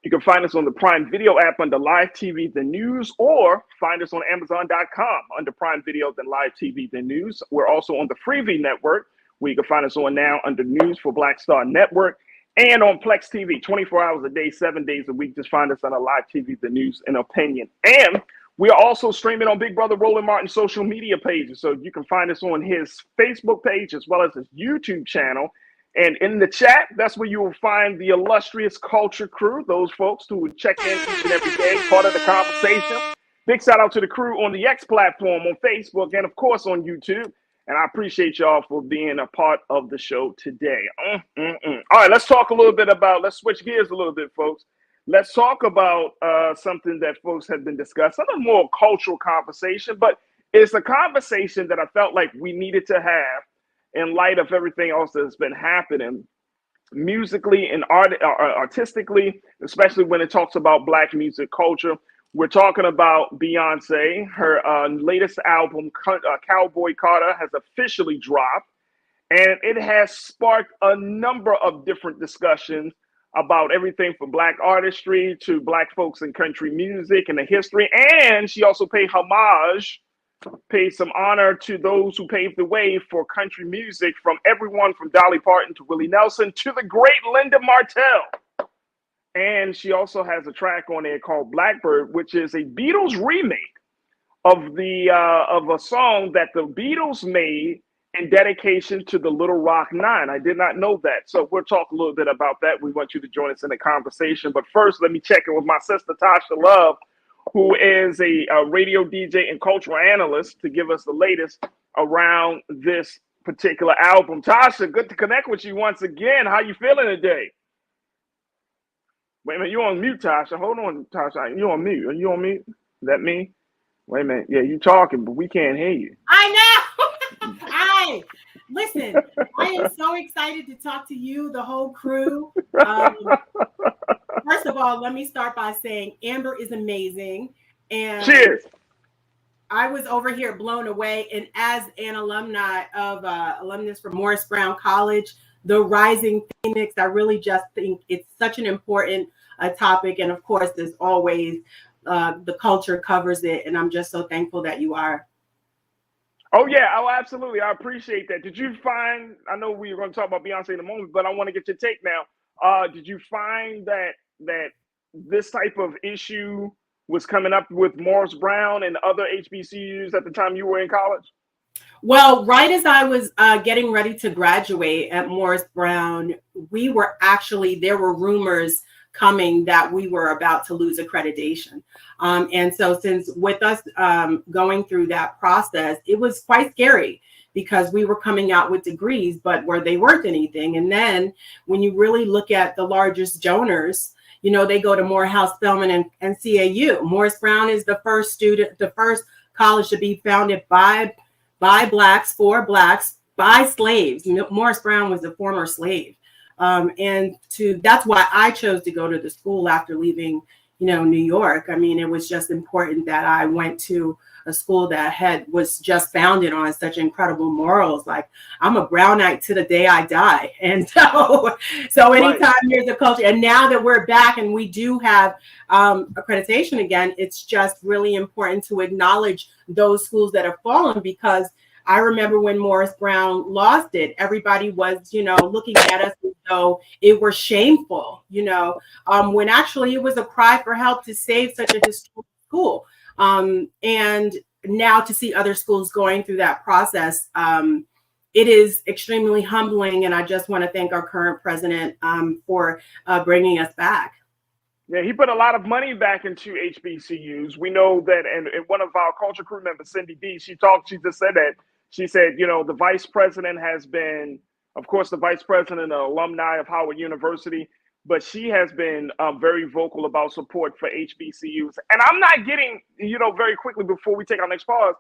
You can find us on the Prime Video app under Live TV, The News, or find us on Amazon.com under Prime Video, then Live TV, The News. We're also on the Freevee Network, where you can find us on now under News for Black Star Network, and on Plex TV, 24 hours a day, 7 days a week. Just find us on a Live TV, The News, and Opinion. And we are also streaming on Big Brother Roland Martin's social media pages. So you can find us on his Facebook page as well as his YouTube channel. And in the chat, that's where you will find the illustrious Culture crew, those folks who would check in each and every day, part of the conversation. Big shout out to the crew on the X platform, on Facebook, and of course on YouTube. And I appreciate y'all for being a part of the show today. All right, let's talk a little bit about, let's switch gears a little bit, folks. Let's talk about something that folks have been discussing, a more cultural conversation, but it's a conversation that I felt like we needed to have in light of everything else that's been happening musically and artistically, especially when it talks about Black music culture. We're talking about Beyonce. Her latest album, Cowboy Carter, has officially dropped, and it has sparked a number of different discussions about everything from Black artistry to Black folks in country music and the history. And she also paid homage, paid some honor to those who paved the way for country music, from everyone from Dolly Parton to Willie Nelson to the great Linda Martell. And she also has a track on there called Blackbird, which is a Beatles remake of the of a song that the Beatles made in dedication to the Little Rock Nine. I did not know that. So we'll talk a little bit about that. We want you to join us in the conversation. But first, let me check in with my sister, Tasha Love, who is a radio DJ and cultural analyst, to give us the latest around this particular album. Tasha, good to connect with you once again. How you feeling today? Wait a minute, you on mute, Tasha. Hold on, Tasha. You on mute? Are you on mute? Is that me? Wait a minute. Yeah, you talking, but we can't hear you. I know. Hi. Listen, I am so excited to talk to you, the whole crew. First of all, let me start by saying Amber is amazing. And cheers. I was over here blown away. And as an alumnus from Morris Brown College, the Rising Phoenix, I really just think it's such an important topic. And of course, there's always the culture covers it. And I'm just so thankful that you are. Oh, yeah. Oh, absolutely. I appreciate that. Did you find, I know we were going to talk about Beyonce in a moment, but I want to get your take now. Did you find that this type of issue was coming up with Morris Brown and other HBCUs at the time you were in college? Well, right as I was getting ready to graduate at Morris Brown, there were rumors coming that we were about to lose accreditation. And so since with us going through that process, it was quite scary because we were coming out with degrees, but where they weren't anything. And then when you really look at the largest donors, you know, they go to Morehouse, Spelman, and CAU. Morris Brown is the first college to be founded by Blacks, for Blacks, by slaves. Morris Brown was a former slave. That's why I chose to go to the school after leaving, New York. I mean, it was just important that I went to a school that was just founded on such incredible morals. Like, I'm a Brownite to the day I die. And so anytime there's a culture, and now that we're back and we do have accreditation again, it's just really important to acknowledge those schools that have fallen, because I remember when Morris Brown lost it, everybody was, looking at us as though it were shameful, when actually it was a cry for help to save such a historic school. And now to see other schools going through that process, it is extremely humbling. And I just want to thank our current president for bringing us back. Yeah, he put a lot of money back into HBCUs. We know that, and one of our culture crew members, Cindy D, she just said that. She said, the vice president has been, of course, the vice president and alumni of Howard University, but she has been very vocal about support for HBCUs. And I'm not getting, very quickly before we take our next pause,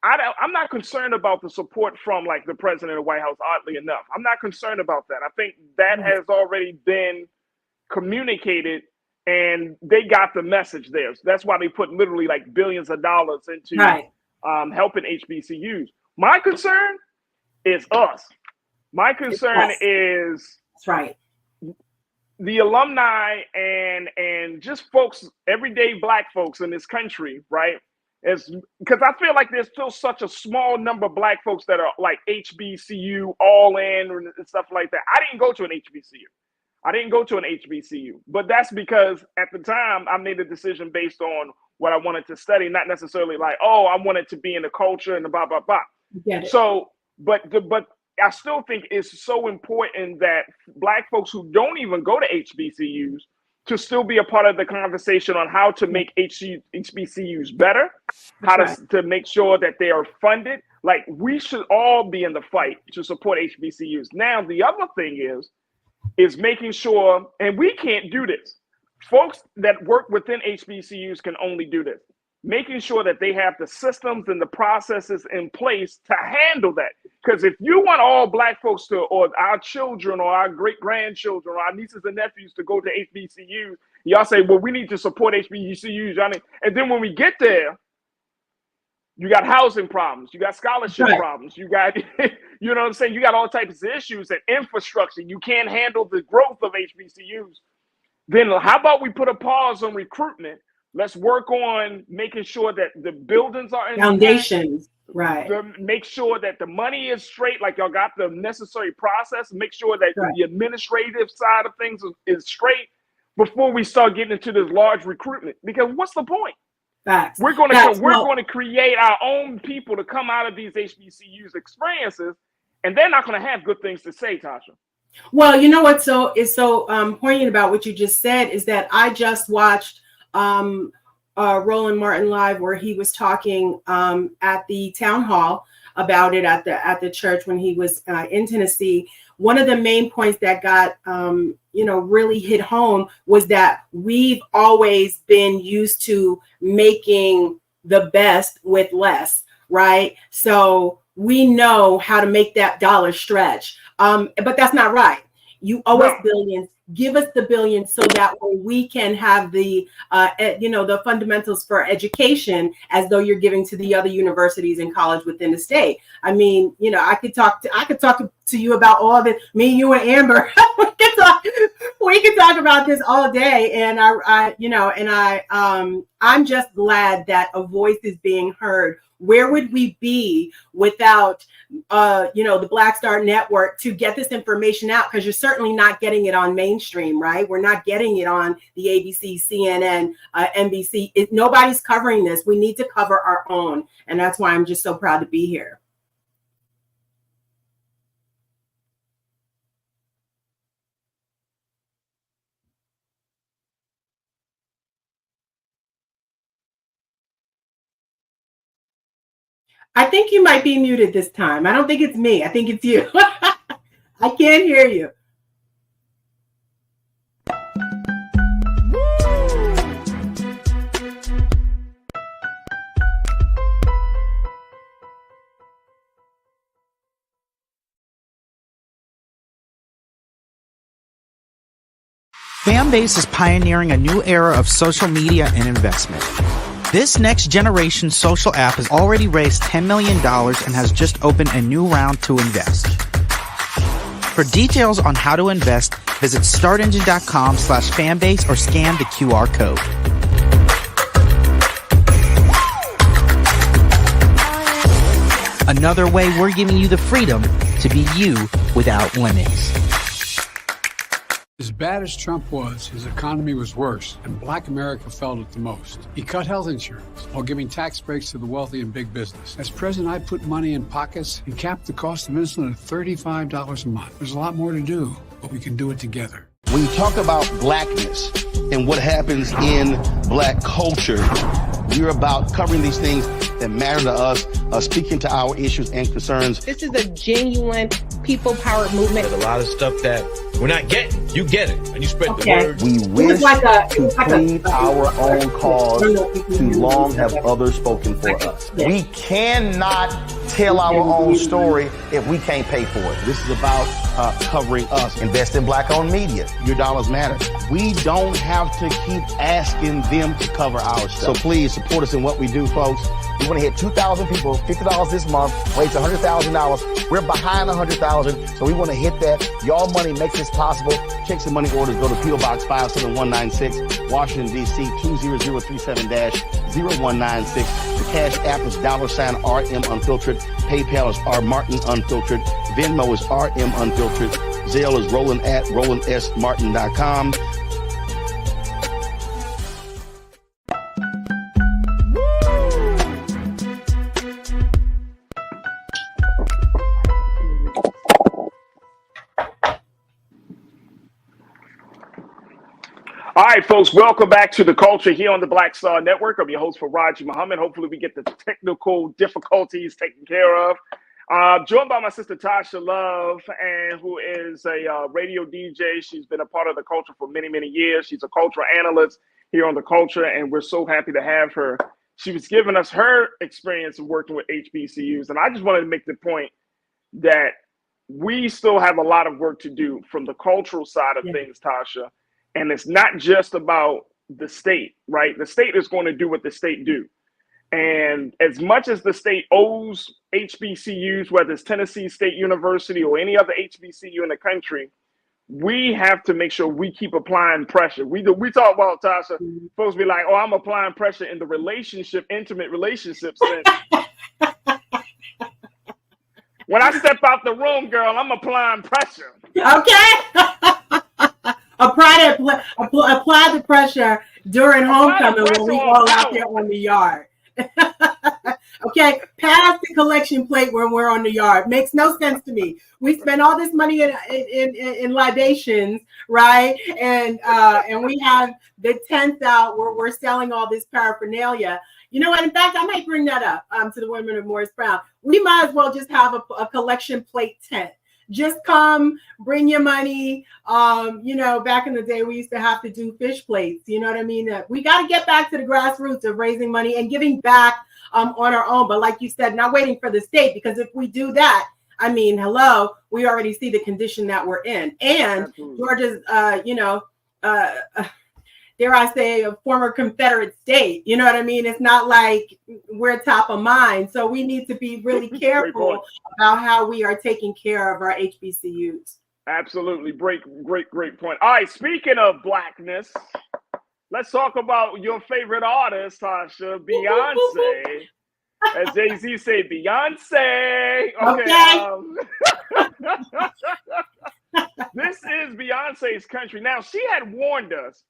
I'm not concerned about the support from like the president of the White House, oddly enough. I'm not concerned about that. I think that has already been communicated and they got the message there. So that's why they put literally like billions of dollars into helping HBCUs. My concern is us. My concern is the alumni and just folks, everyday Black folks in this country, right? Because I feel like there's still such a small number of Black folks that are like HBCU all in and stuff like that. I didn't go to an HBCU, but that's because at the time I made a decision based on what I wanted to study, not necessarily like, oh, I wanted to be in the culture and the blah, blah, blah. So, but I still think it's so important that Black folks who don't even go to HBCUs to still be a part of the conversation on how to make HBCUs better, how to make sure that they are funded. Like, we should all be in the fight to support HBCUs. Now, the other thing is making sure, and we can't do this. Folks that work within HBCUs can only do this. Making sure that they have the systems and the processes in place to handle that. Because if you want all Black folks to, or our children or our great-grandchildren or our nieces and nephews to go to HBCUs, y'all say, well, we need to support HBCUs. And then when we get there, you got housing problems, you got scholarship problems, you got, you know what I'm saying? You got all types of issues and infrastructure. You can't handle the growth of HBCUs. Then how about we put a pause on recruitment? Let's work on making sure that the buildings are in foundations, make sure that the money is straight, like y'all got the necessary process. Make sure that the administrative side of things is straight before we start getting into this large recruitment. Because what's the point? Facts. We're going Well, to create our own people to come out of these HBCUs experiences, and they're not going to have good things to say, Tasha. Well, you know what is so poignant about what you just said is that I just watched Roland Martin live where he was talking at the town hall about it at the church when he was in Tennessee. One of the main points that got really hit home was that we've always been used to making the best with less, right? So we know how to make that dollar stretch. But that's not right. You owe us billions. Give us the billions so that way we can have the the fundamentals for education as though you're giving to the other universities and college within the state. I mean, I could talk to you about all of it. Me, you, and Amber. we can talk about this all day. And I'm just glad that a voice is being heard. Where would we be without the Black Star Network to get this information out? Because you're certainly not getting it on mainstream, right? We're not getting it on the ABC, CNN, NBC. Nobody's covering this. We need to cover our own. And that's why I'm just so proud to be here. I think you might be muted this time. I don't think it's me. I think it's you. I can't hear you. Fanbase is pioneering a new era of social media and investment. This next generation social app has already raised $10 million and has just opened a new round to invest. For details on how to invest, visit startengine.com/fanbase or scan the QR code. Another way we're giving you the freedom to be you without limits. As bad as Trump was, his economy was worse, and Black America felt it the most. He cut health insurance while giving tax breaks to the wealthy and big business. As president, I put money in pockets and capped the cost of insulin at $35 a month. There's a lot more to do, but we can do it together. When you talk about blackness and what happens in black culture, we're about covering these things that matter to us, speaking to our issues and concerns. This is a genuine people-powered movement. There's a lot of stuff that we're not getting. You get it, and you spread the word. We wish to plead our own cause. Too long have others spoken for us. We cannot tell our own story if we can't pay for it. This is about covering us. Invest in black-owned media. Your dollars matter. We don't have to keep asking them to cover our stuff. So please support us in what we do, folks. We want to hit 2,000 people, $50 this month, raise $100,000. We're behind 100,000, so we want to hit that. Y'all money makes this possible. Checks and money orders go to P.O. Box 57196, Washington, D.C. 20037-0196. The Cash App is $RM Unfiltered. PayPal is R Martin Unfiltered. Venmo is RM Unfiltered. Zelle is Roland at RolandSMartin.com. All right, folks, welcome back to The Culture here on the Black Star Network. I'm your host, Farajii Muhammad. Hopefully we get the technical difficulties taken care of. Joined by my sister, Tasha Love, and who is a radio DJ. She's been a part of The Culture for many, many years. She's a cultural analyst here on The Culture, and we're so happy to have her. She was giving us her experience of working with HBCUs, and I just wanted to make the point that we still have a lot of work to do from the cultural side of things, Tasha. And it's not just about the state, right? The state is going to do what the state do. And as much as the state owes HBCUs, whether it's Tennessee State University or any other HBCU in the country, we have to make sure we keep applying pressure. We talk about, Tasha, folks be like, oh, I'm applying pressure in the relationship, intimate relationship sense. When I step out the room, girl, I'm applying pressure. Okay. Apply the pressure during homecoming when we all out there on the yard. Okay, pass the collection plate when we're on the yard. Makes no sense to me. We spend all this money in libations, right? And we have the tents out where we're selling all this paraphernalia. You know what? In fact, I might bring that up to the women of Morris Brown. We might as well just have a collection plate tent. Just come, bring your money. You know, back in the day, we used to have to do fish plates. You know what I mean? We got to get back to the grassroots of raising money and giving back on our own. But like you said, not waiting for the state, because if we do that, I mean, hello, we already see the condition that we're in. And Georgia's, dare I say, a former Confederate state. You know what I mean? It's not like we're top of mind. So we need to be really careful about how we are taking care of our HBCUs. Absolutely. Great point. All right, speaking of Blackness, let's talk about your favorite artist, Tasha, Beyonce. As Jay-Z say, Beyonce. Okay. This is Beyonce's country. Now, she had warned us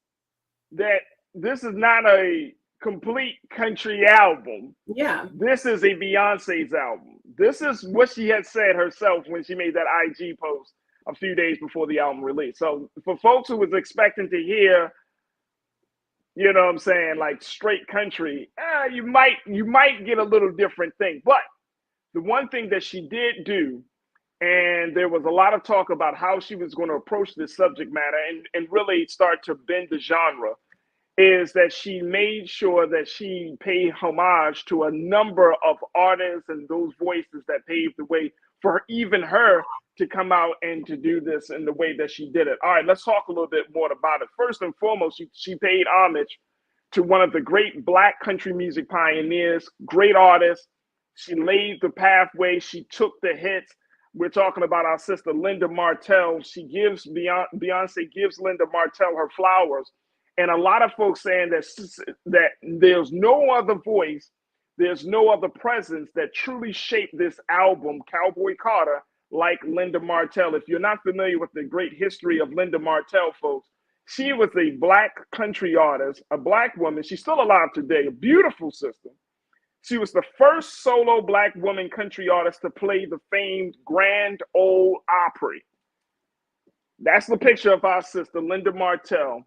that this is not a complete country album. Yeah. This is a Beyonce's album. This is what she had said herself when she made that IG post a few days before the album release. So for folks who was expecting to hear, you know what I'm saying, like straight country, you might get a little different thing. But the one thing that she did do, and there was a lot of talk about how she was going to approach this subject matter and really start to bend the genre, is that she made sure that she paid homage to a number of artists and those voices that paved the way for even her to come out and to do this in the way that she did it. All right, let's talk a little bit more about it. First and foremost, she paid homage to one of the great Black country music pioneers, great artist. She laid the pathway. She took the hits. We're talking about our sister Linda Martell. Beyonce gives Linda Martell her flowers. And a lot of folks saying that there's no other voice, there's no other presence that truly shaped this album, Cowboy Carter, like Linda Martell. If you're not familiar with the great history of Linda Martell, folks, she was a Black country artist, a Black woman. She's still alive today, a beautiful sister. She was the first solo Black woman country artist to play the famed Grand Ole Opry. That's the picture of our sister, Linda Martell.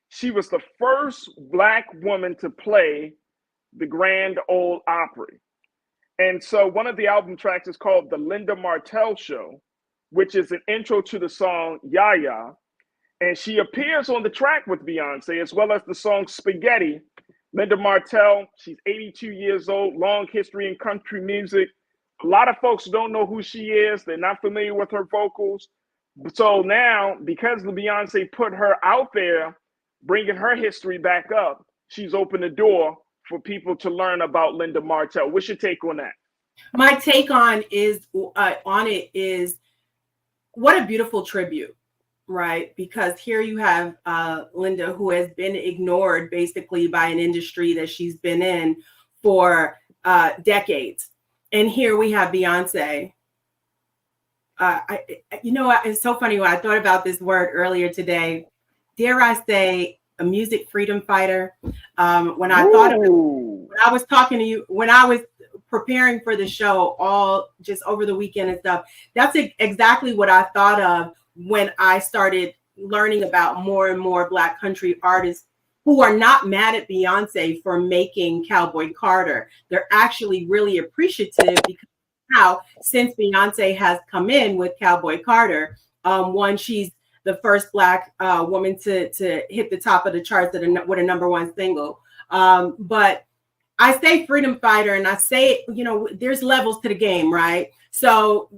She was the first Black woman to play the Grand Ole Opry. And so one of the album tracks is called The Linda Martell Show, which is an intro to the song Ya Ya. And she appears on the track with Beyonce, as well as the song Spaghetti. Linda Martell, she's 82 years old, long history in country music. A lot of folks don't know who she is. They're not familiar with her vocals. So now, because Beyonce put her out there, bringing her history back up, she's opened the door for people to learn about Linda Martell. What's your take on that? My take on it is what a beautiful tribute, right? Because here you have Linda, who has been ignored basically by an industry that she's been in for decades. And here we have Beyonce. It's so funny when I thought about this word earlier today. Dare I say, a music freedom fighter. When I thought of it, when I was talking to you, when I was preparing for the show all just over the weekend and stuff, that's exactly what I thought of when I started learning about more and more Black country artists who are not mad at Beyonce for making Cowboy Carter. They're actually really appreciative because now, since Beyonce has come in with Cowboy Carter, she's the first Black woman to hit the top of the charts with a #1 single. But I say freedom fighter, and I say, there's levels to the game, right? So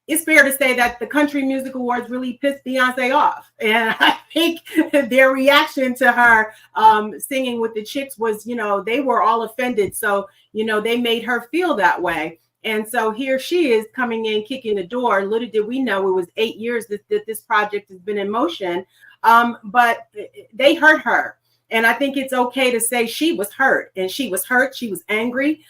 it's fair to say that the Country Music Awards really pissed Beyonce off. And I think their reaction to her singing with the Chicks was, they were all offended. So, they made her feel that way. And so here she is coming in, kicking the door. Little did we know it was 8 years that this project has been in motion. But they hurt her. And I think it's okay to say she was hurt. And she was hurt. She was angry.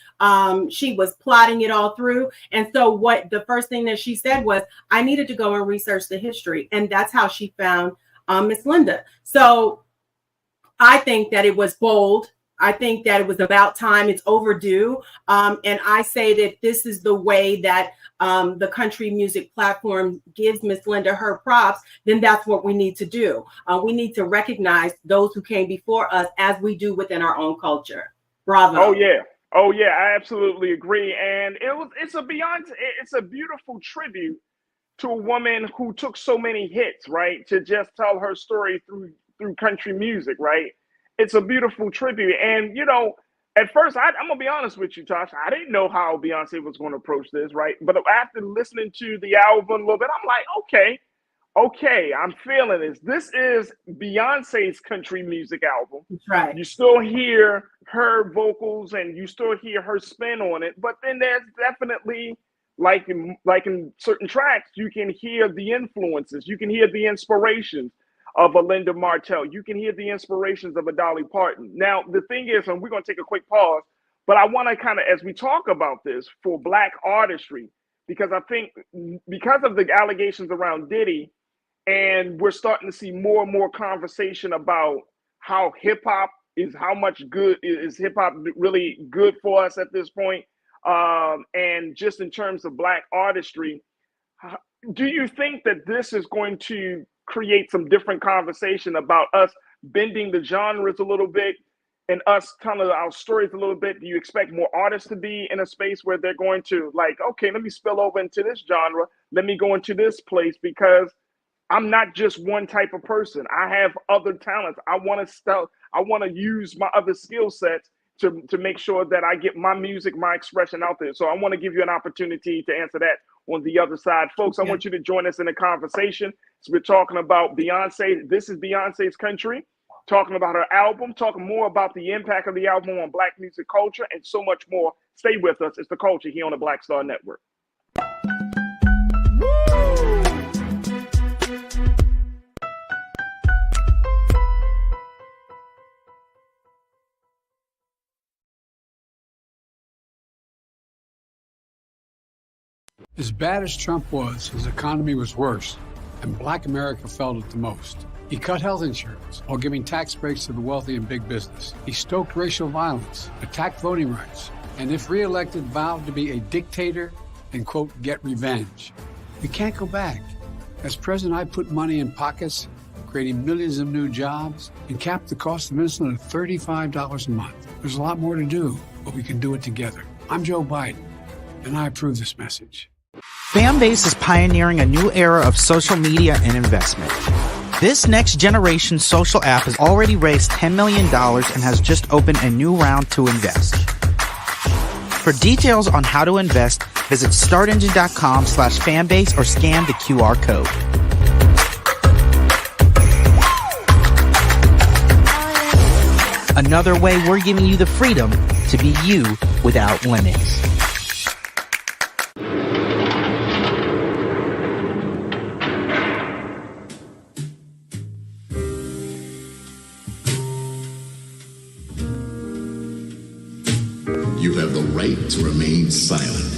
She was plotting it all through. And so the first thing that she said was, I needed to go and research the history. And that's how she found Miss Linda. So I think that it was bold. I think that it was about time. It's overdue. And I say that this is the way that the country music platform gives Miss Linda her props. Then that's what we need to do. We need to recognize those who came before us as we do within our own culture. Bravo. Oh yeah. Oh yeah, I absolutely agree. And it's a Beyonce, it's a beautiful tribute to a woman who took so many hits, right? To just tell her story through country music, right? It's a beautiful tribute. And you know, at first, I'm gonna be honest with you, Tosh, I didn't know how Beyonce was going to approach this, right? But after listening to the album a little bit, I'm like, okay, I'm feeling this. This is Beyonce's country music album. That's right. You still hear her vocals and you still hear her spin on it, but then there's definitely, like in certain tracks, you can hear the influences, you can hear the inspirations of a Linda Martell, you can hear the inspirations of a Dolly Parton. Now, the thing is, and we're going to take a quick pause, but I want to kind of, as we talk about this for Black artistry, because I think because of the allegations around Diddy, and we're starting to see more and more conversation about how hip hop is, how much good is hip hop really good for us at this point, and just in terms of Black artistry, do you think that this is going to create some different conversation about us bending the genres a little bit and us telling our stories a little bit? Do you expect more artists to be in a space where they're going to like, okay, let me spill over into this genre, let me go into this place, because I'm not just one type of person. I have other talents. I want to use my other skill sets to make sure that I get my music, my expression out there. So I want to give you an opportunity to answer that on the other side. Folks, I want you to join us in the conversation. So we're talking about Beyonce. This is Beyonce's country, talking about her album, talking more about the impact of the album on Black music culture, and so much more. Stay with us. It's The Culture here on the Black Star Network. As bad as Trump was, his economy was worse, and Black America felt it the most. He cut health insurance while giving tax breaks to the wealthy and big business. He stoked racial violence, attacked voting rights, and if reelected, vowed to be a dictator and, quote, get revenge. We can't go back. As president, I put money in pockets, creating millions of new jobs, and capped the cost of insulin at $35 a month. There's a lot more to do, but we can do it together. I'm Joe Biden, and I approve this message. Fanbase is pioneering a new era of social media and investment. This next generation social app has already raised $10 million and has just opened a new round to invest. For details on how to invest, visit startengine.com/fanbase or scan the QR code. Another way we're giving you the freedom to be you without limits. You have the right to remain silent.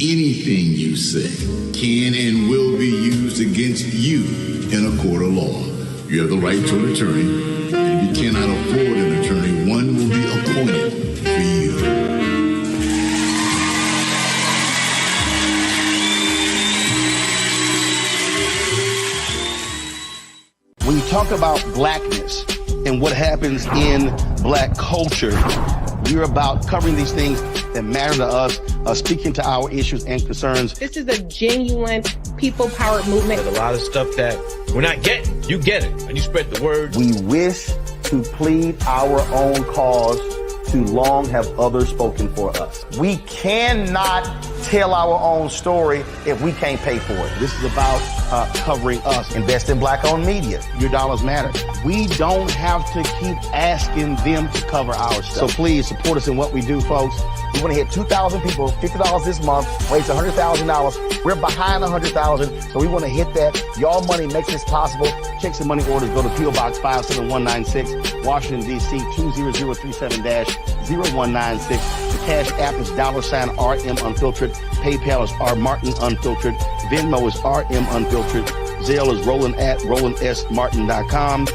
Anything you say can and will be used against you in a court of law. You have the right to an attorney, and if you cannot afford an attorney, one will be appointed for you. When you talk about blackness and what happens in Black culture, we're about covering these things that matter to us, speaking to our issues and concerns. This is a genuine people-powered movement. There's a lot of stuff that we're not getting. You get it, and you spread the word. We wish to plead our own cause. Too long have others spoken for us. We cannot tell our own story if we can't pay for it. This is about covering us. Invest in Black-owned media. Your dollars matter. We don't have to keep asking them to cover our stuff. So please support us in what we do, folks. We want to hit 2,000 people, $50 this month, raise $100,000. We're behind 100,000, so we want to hit that. Y'all money makes this possible. Checks and money orders go to P.O. Box 57196, Washington, D.C. 20037-0196. The Cash App is $RM Unfiltered. PayPal is R Martin Unfiltered. Venmo is RM Unfiltered. Zelle is Roland@RolandSMartin.com.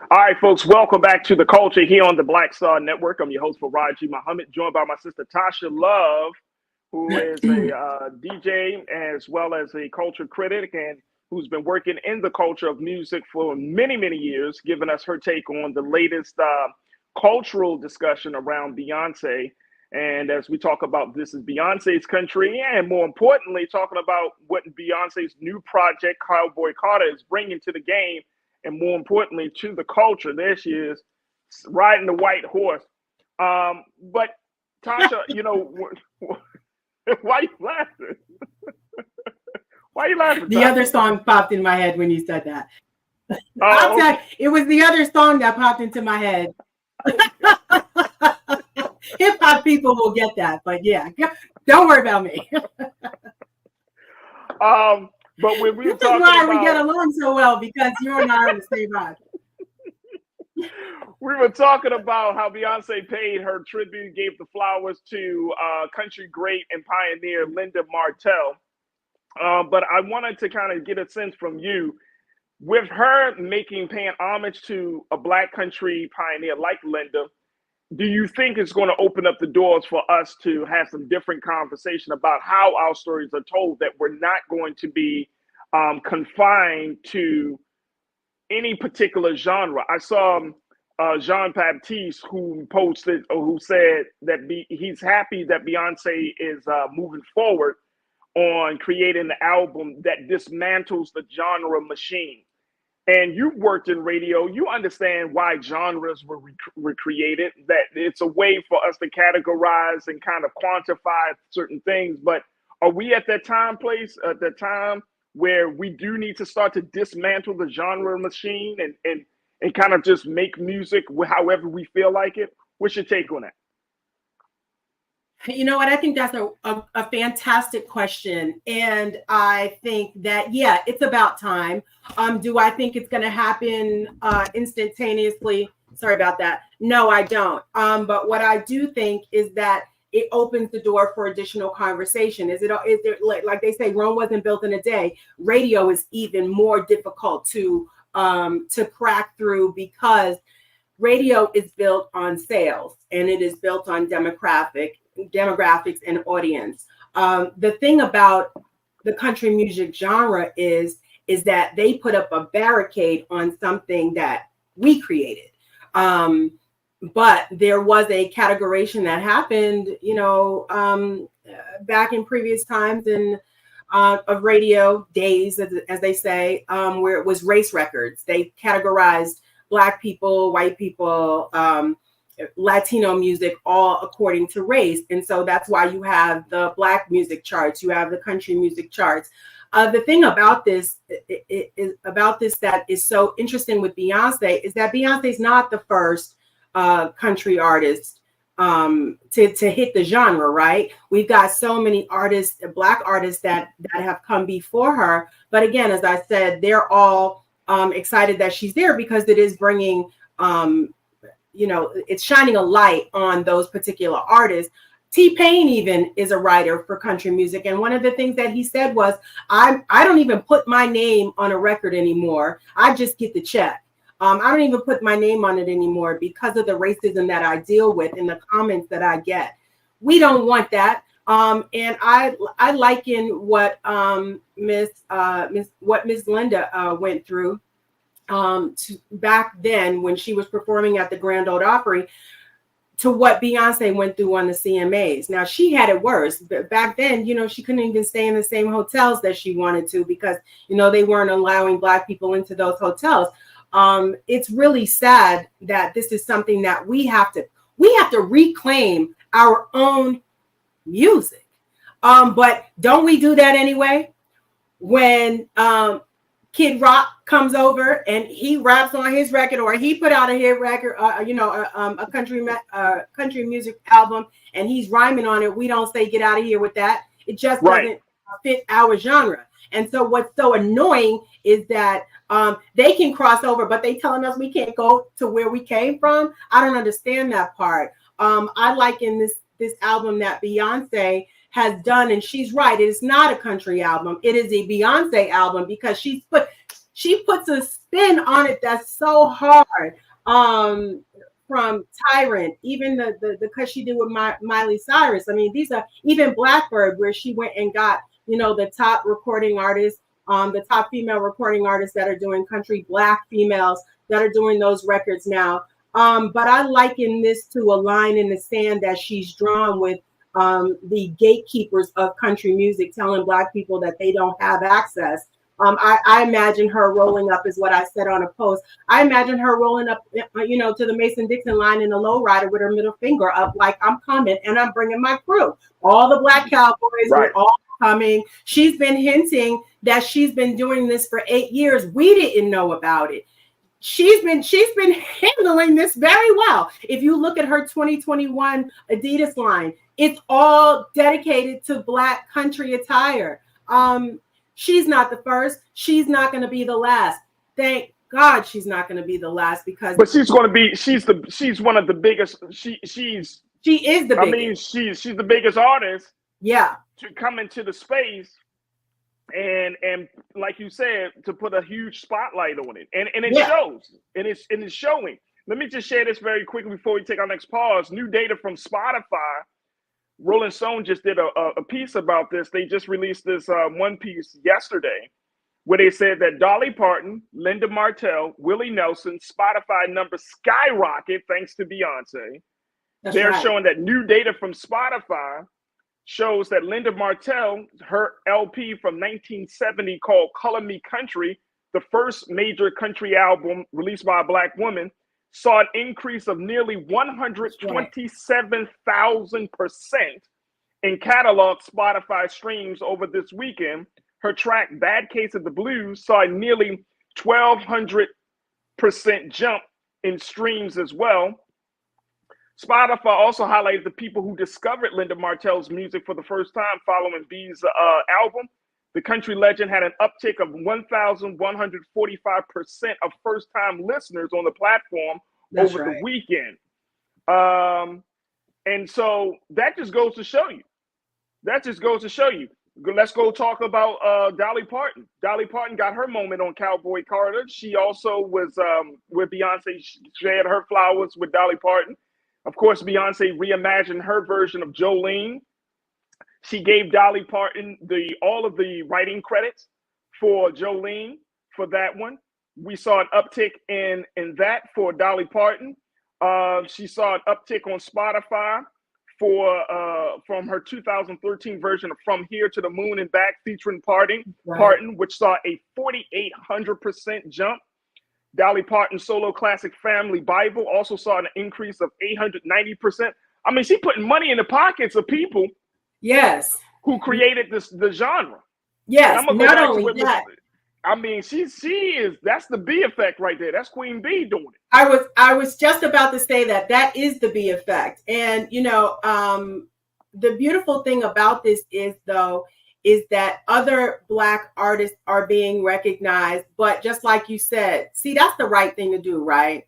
All right, folks, welcome back to The Culture here on the Black Star Network. I'm your host, Farajii Muhammad, joined by my sister, Tasha Love, who is a DJ as well as a culture critic and who's been working in the culture of music for many, many years, giving us her take on the latest cultural discussion around Beyonce. And as we talk about this is Beyonce's country, and more importantly, talking about what Beyonce's new project, Cowboy Carter, is bringing to the game, and more importantly, to the culture. There she is, riding the white horse. But Tasha, you know, why are you laughing? Why are you laughing? The other song popped in my head when you said that. Oh, okay. It was the other song that popped into my head. Hip hop people will get that, but yeah, don't worry about me. But when we were this talking is why about, we get along so well, because you and I are on the same vibe. We were talking about how Beyonce paid her tribute, gave the flowers to country great and pioneer Linda Martell. But I wanted to kind of get a sense from you, with her paying homage to a Black country pioneer like Linda, do you think it's going to open up the doors for us to have some different conversation about how our stories are told, that we're not going to be confined to any particular genre? I saw Jean Baptiste, who posted or who said that he's happy that Beyonce is moving forward on creating the album that dismantles the genre machine. And you've worked in radio, you understand why genres were created, that it's a way for us to categorize and kind of quantify certain things. But are we at that time where we do need to start to dismantle the genre machine and kind of just make music however we feel like it? What's your take on that? You know what? I think that's a fantastic question. And I think that, yeah, it's about time. Do I think it's going to happen instantaneously? Sorry about that. No, I don't. But what I do think is that it opens the door for additional conversation. Is there, like they say, Rome wasn't built in a day. Radio is even more difficult to crack through, because radio is built on sales and it is built on demographics and audience. The thing about the country music genre is that they put up a barricade on something that we created. But there was a categorization that happened, back in previous times of radio days, as they say, where it was race records. They categorized Black people, white people, Latino music, all according to race. And so that's why you have the Black music charts, you have the country music charts. The thing about this that is so interesting with Beyonce is that Beyonce is not the first country artist to hit the genre, right? We've got so many artists, Black artists that have come before her. But again, as I said, they're all excited that she's there, because it is bringing, it's shining a light on those particular artists. T-Pain even is a writer for country music. And one of the things that he said was, I don't even put my name on a record anymore. I just get the check. I don't even put my name on it anymore because of the racism that I deal with and the comments that I get. We don't want that. And I liken what Miss Linda went through back then when she was performing at the Grand Ole Opry, to what Beyonce went through on the CMAs. Now, she had it worse, but back then, she couldn't even stay in the same hotels that she wanted to, because, they weren't allowing Black people into those hotels. It's really sad that this is something that we have to reclaim our own music. But don't we do that anyway? When Kid Rock comes over and he raps on his record, or he put out a hit record, a country music album, and he's rhyming on it, we don't say get out of here with that. It just doesn't fit our genre. And so what's so annoying is that they can cross over, but they telling us we can't go to where we came from. I don't understand that part. I liken this album that Beyonce has done, and she's right. It is not a country album. It is a Beyonce album, because she puts a spin spin on it that's so hard. From Tyrant, even the cut she did with Miley Cyrus. I mean, these are even Blackbird, where she went and got, you know, the top recording artists, the top female recording artists that are doing country, Black females that are doing those records now. But I liken this to a line in the sand that she's drawn with the gatekeepers of country music, telling Black people that they don't have access. I imagine her rolling up, is what I said on a post. I imagine her rolling up, you know, to the Mason-Dixon line in a lowrider with her middle finger up, like, I'm coming and I'm bringing my crew. All the Black cowboys were all coming. She's been hinting that she's been doing this for 8 years. We didn't know about it. She's been handling this very well. If you look at her 2021 Adidas line, it's all dedicated to Black country attire. She's not the first. She's not going to be the last. Thank God she's not going to be the last, because. But she's going to be. She's one of the biggest. She is the biggest. I mean, she's the biggest artist. Yeah. To come into the space, and like you said, to put a huge spotlight on it, and it shows, and it's showing. Let me just share this very quickly before we take our next pause. New data from Spotify. Rolling Stone just did a piece about this. They just released this one piece yesterday where they said that Dolly Parton, Linda Martell, Willie Nelson, Spotify numbers skyrocket thanks to Beyonce. They're showing that new data from Spotify shows that Linda Martell, her LP from 1970 called Color Me Country, the first major country album released by a Black woman, saw an increase of nearly 127,000% in catalog Spotify streams over this weekend. Her track Bad Case of the Blues saw a nearly 1,200% jump in streams as well. Spotify also highlighted the people who discovered Linda Martell's music for the first time following B's album. The country legend had an uptick of 1,145% of first-time listeners on the platform over the weekend. And so that just goes to show you. Let's go talk about Dolly Parton. Dolly Parton got her moment on Cowboy Carter. She also was with Beyonce. She shared her flowers with Dolly Parton. Of course, Beyonce reimagined her version of Jolene. She gave Dolly Parton all of the writing credits for Jolene for that one. We saw an uptick in that for Dolly Parton. She saw an uptick on Spotify from her 2013 version of From Here to the Moon and Back featuring Parton, which saw a 4,800% jump. Dolly Parton's solo classic Family Bible also saw an increase of 890%. I mean, she's putting money in the pockets of people. Yes. Who created the genre. Yes, not only that. I mean, she is, that's the B effect right there. That's Queen B doing it. I was just about to say that is the B effect. And, you know, the beautiful thing about this is that other Black artists are being recognized. But just like you said, see, that's the right thing to do, right?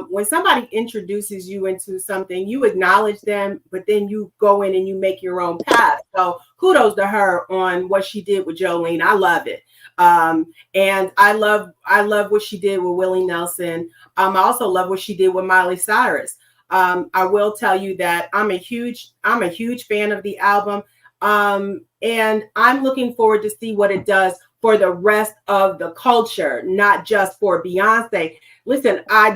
When somebody introduces you into something, you acknowledge them, but then you go in and you make your own path. So kudos to her on what she did with Jolene. I love it. And I love what she did with Willie Nelson. I also love what she did with Miley Cyrus. I will tell you that I'm a huge fan of the album. And I'm looking forward to see what it does for the rest of the culture, not just for Beyonce. Listen, I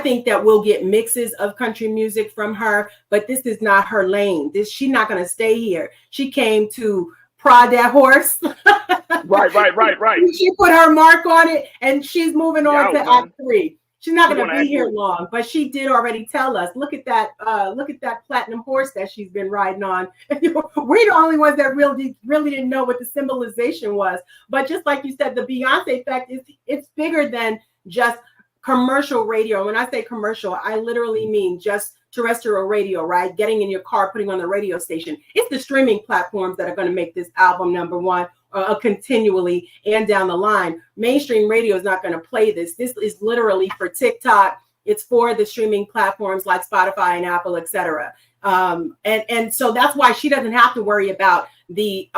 think that we'll get mixes of country music from her, but this is not her lane. She's not going to stay here. She came to prod that horse. Right. She put her mark on it, and she's moving on to Act 3. She's not going to be here long, but she did already tell us. Look at that platinum horse that she's been riding on. We're the only ones that really didn't know what the symbolization was. But just like you said, the Beyonce effect it's bigger than just commercial radio. When I say commercial, I literally mean just terrestrial radio, right? Getting in your car, putting on the radio station. It's the streaming platforms that are going to make this album number one continually and down the line. Mainstream radio is not going to play this. This is literally for TikTok. It's for the streaming platforms like Spotify and Apple, etc. And so that's why she doesn't have to worry about the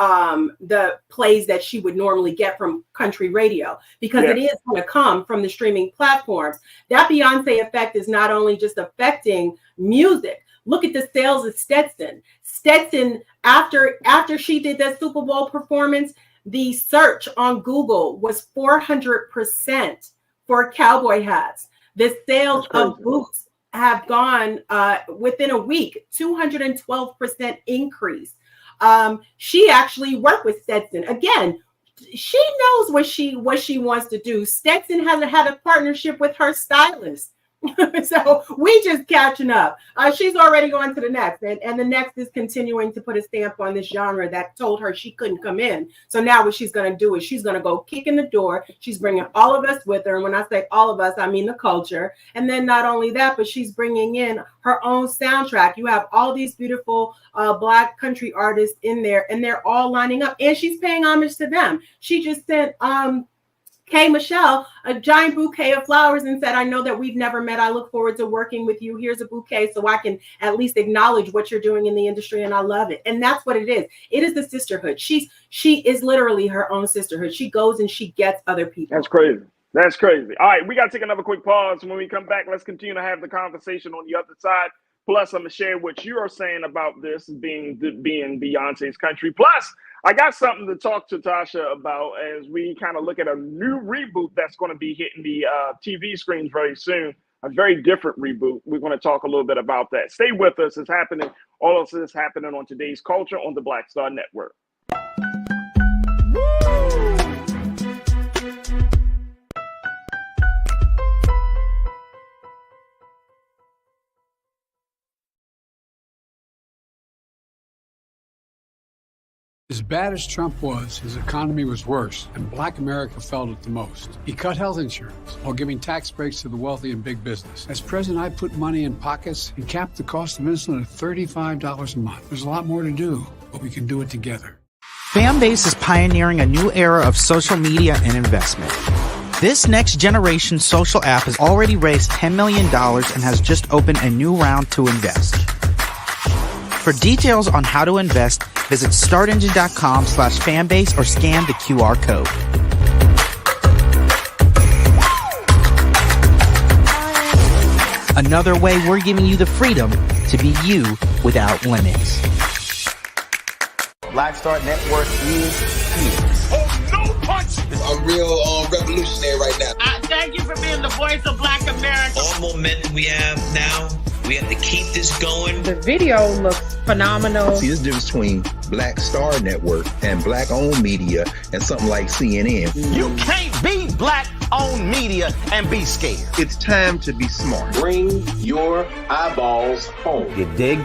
plays that she would normally get from country radio, because it is going to come from the streaming platforms. That Beyonce effect is not only just affecting music. Look at the sales of Stetson. Stetson, after she did that Super Bowl performance, the search on Google was 400% for cowboy hats. The sales of boots have gone within a week, 212% increase. She actually worked with Stetson. Again, she knows what she wants to do. Stetson hasn't had a partnership with her stylist. So we just catching up. She's already going to the next, and the next is continuing to put a stamp on this genre that told her she couldn't come in. So now what she's going to do is she's going to go kick in the door. She's bringing all of us with her, and when I say all of us, I mean the culture. And then not only that, but she's bringing in her own soundtrack. You have all these beautiful Black country artists in there, and they're all lining up, and she's paying homage to them. She just sent Kay Michelle a giant bouquet of flowers and said, I know that we've never met. I look forward to working with you. Here's a bouquet so I can at least acknowledge what you're doing in the industry, and I love it. And that's what it is. It is the sisterhood. She is literally her own sisterhood. She goes and she gets other people. That's crazy. That's crazy. All right, we got to take another quick pause. When we come back, let's continue to have the conversation on the other side. Plus, I'm going to share what you are saying about this being Beyonce's country. Plus, I got something to talk to Tasha about as we kind of look at a new reboot that's going to be hitting the TV screens very soon. A very different reboot. We're going to talk a little bit about that. Stay with us. It's happening. All of this is happening on Today's Culture on the Black Star Network. As bad as Trump was, his economy was worse, and Black America felt it the most. He cut health insurance while giving tax breaks to the wealthy and big business. As president, I put money in pockets and capped the cost of insulin at $35 a month. There's a lot more to do, but we can do it together. Fanbase is pioneering a new era of social media and investment. This next generation social app has already raised $10 million and has just opened a new round to invest. For details on how to invest, visit startengine.com/fanbase or scan the QR code. Another way we're giving you the freedom to be you without limits. Black Star Network is here. Oh, no punch! I'm real revolutionary right now. Thank you for being the voice of Black America. All momentum we have now, we have to keep this going. The video looks phenomenal. See, this difference between Black Star Network and Black-owned media and something like CNN. You can't be Black-owned media and be scared. It's time to be smart. Bring your eyeballs home. You dig?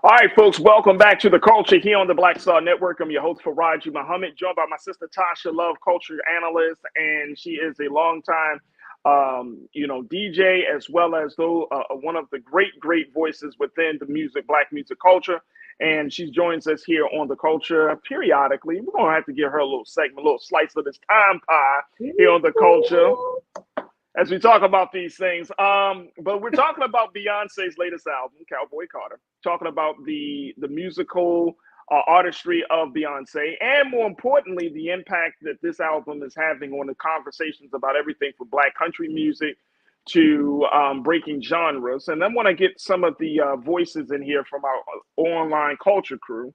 All right, folks, welcome back to The Culture here on the Black Star Network. I'm your host, Farajii Muhammad, joined by my sister, Tasha Love, culture analyst, and she is a longtime, DJ, as well as one of the great voices within the Black music culture. And she joins us here on The Culture periodically. We're going to have to give her a little segment, a little slice of this time pie here on The Culture as we talk about these things. But we're talking about Beyonce's latest album, Cowboy Carter, talking about the musical artistry of Beyonce, and more importantly, the impact that this album is having on the conversations about everything from Black country music to breaking genres. And I want to get some of the voices in here from our online culture crew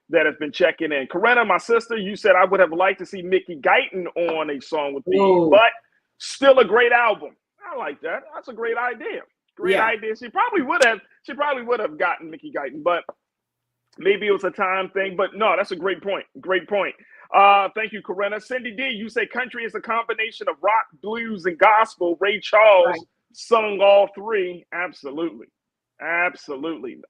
that have been checking in. Corinna, my sister, you said I would have liked to see Mickey Guyton on a song with me, but still a great album. I like that. That's a great idea. Great idea. She probably would have gotten Mickey Guyton, but maybe it was a time thing. But no, that's a great point. Great point. Thank you, Corinna. Cindy D, you say country is a combination of rock, blues, and gospel. Ray Charles sung all three. Absolutely. Absolutely.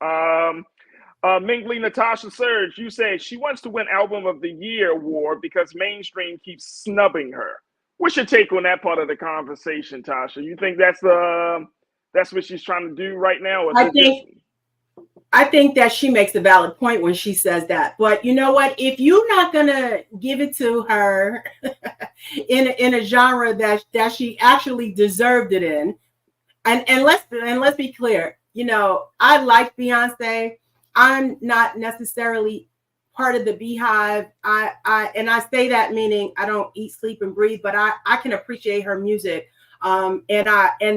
Mingly Natasha Surge, you say she wants to win Album of the Year award because mainstream keeps snubbing her. What's your take on that part of the conversation, Tasha? You think that's what she's trying to do right now? Or I think that she makes a valid point when she says that. But you know what? If you're not gonna give it to her in a genre that she actually deserved it in, and let's be clear, I like Beyonce. I'm not necessarily part of the Beehive. I say that meaning I don't eat, sleep, and breathe, but I can appreciate her music. And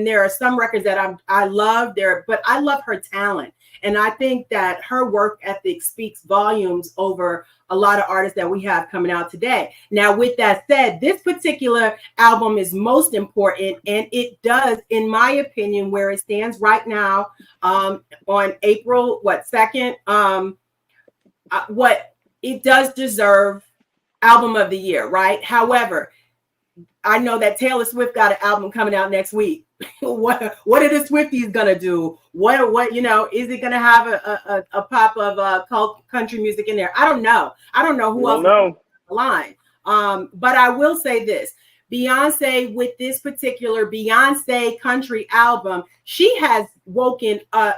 there are some records that I love there, but I love her talent. And I think that her work ethic speaks volumes over a lot of artists that we have coming out today. Now, with that said, this particular album is most important, and it does, in my opinion, where it stands right now, on April 2nd, what it does deserve album of the year, right? However, I know that Taylor Swift got an album coming out next week. What are the Swifties gonna do? What is it gonna have a pop of country music in there? I don't know. I don't know who else is on the line. But I will say this: Beyonce, with this particular Beyonce country album, she has woken up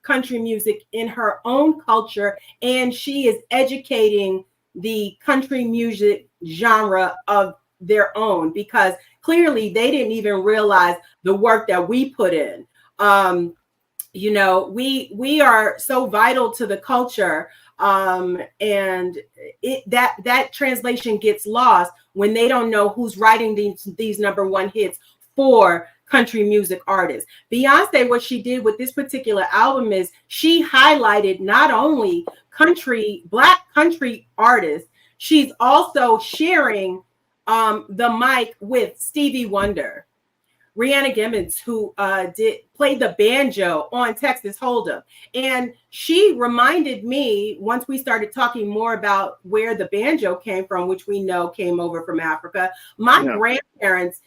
country music in her own culture, and she is educating the country music genre of their own, because clearly they didn't even realize the work that we put in. We are so vital to the culture, and that translation gets lost when they don't know who's writing these number one hits for country music artists. Beyonce, what she did with this particular album is she highlighted not only Black country artists, she's also sharing the mic with Stevie Wonder, Rihanna Gibbons, who played the banjo on Texas Hold'em. And she reminded me, once we started talking more about where the banjo came from, which we know came over from Africa, my grandparents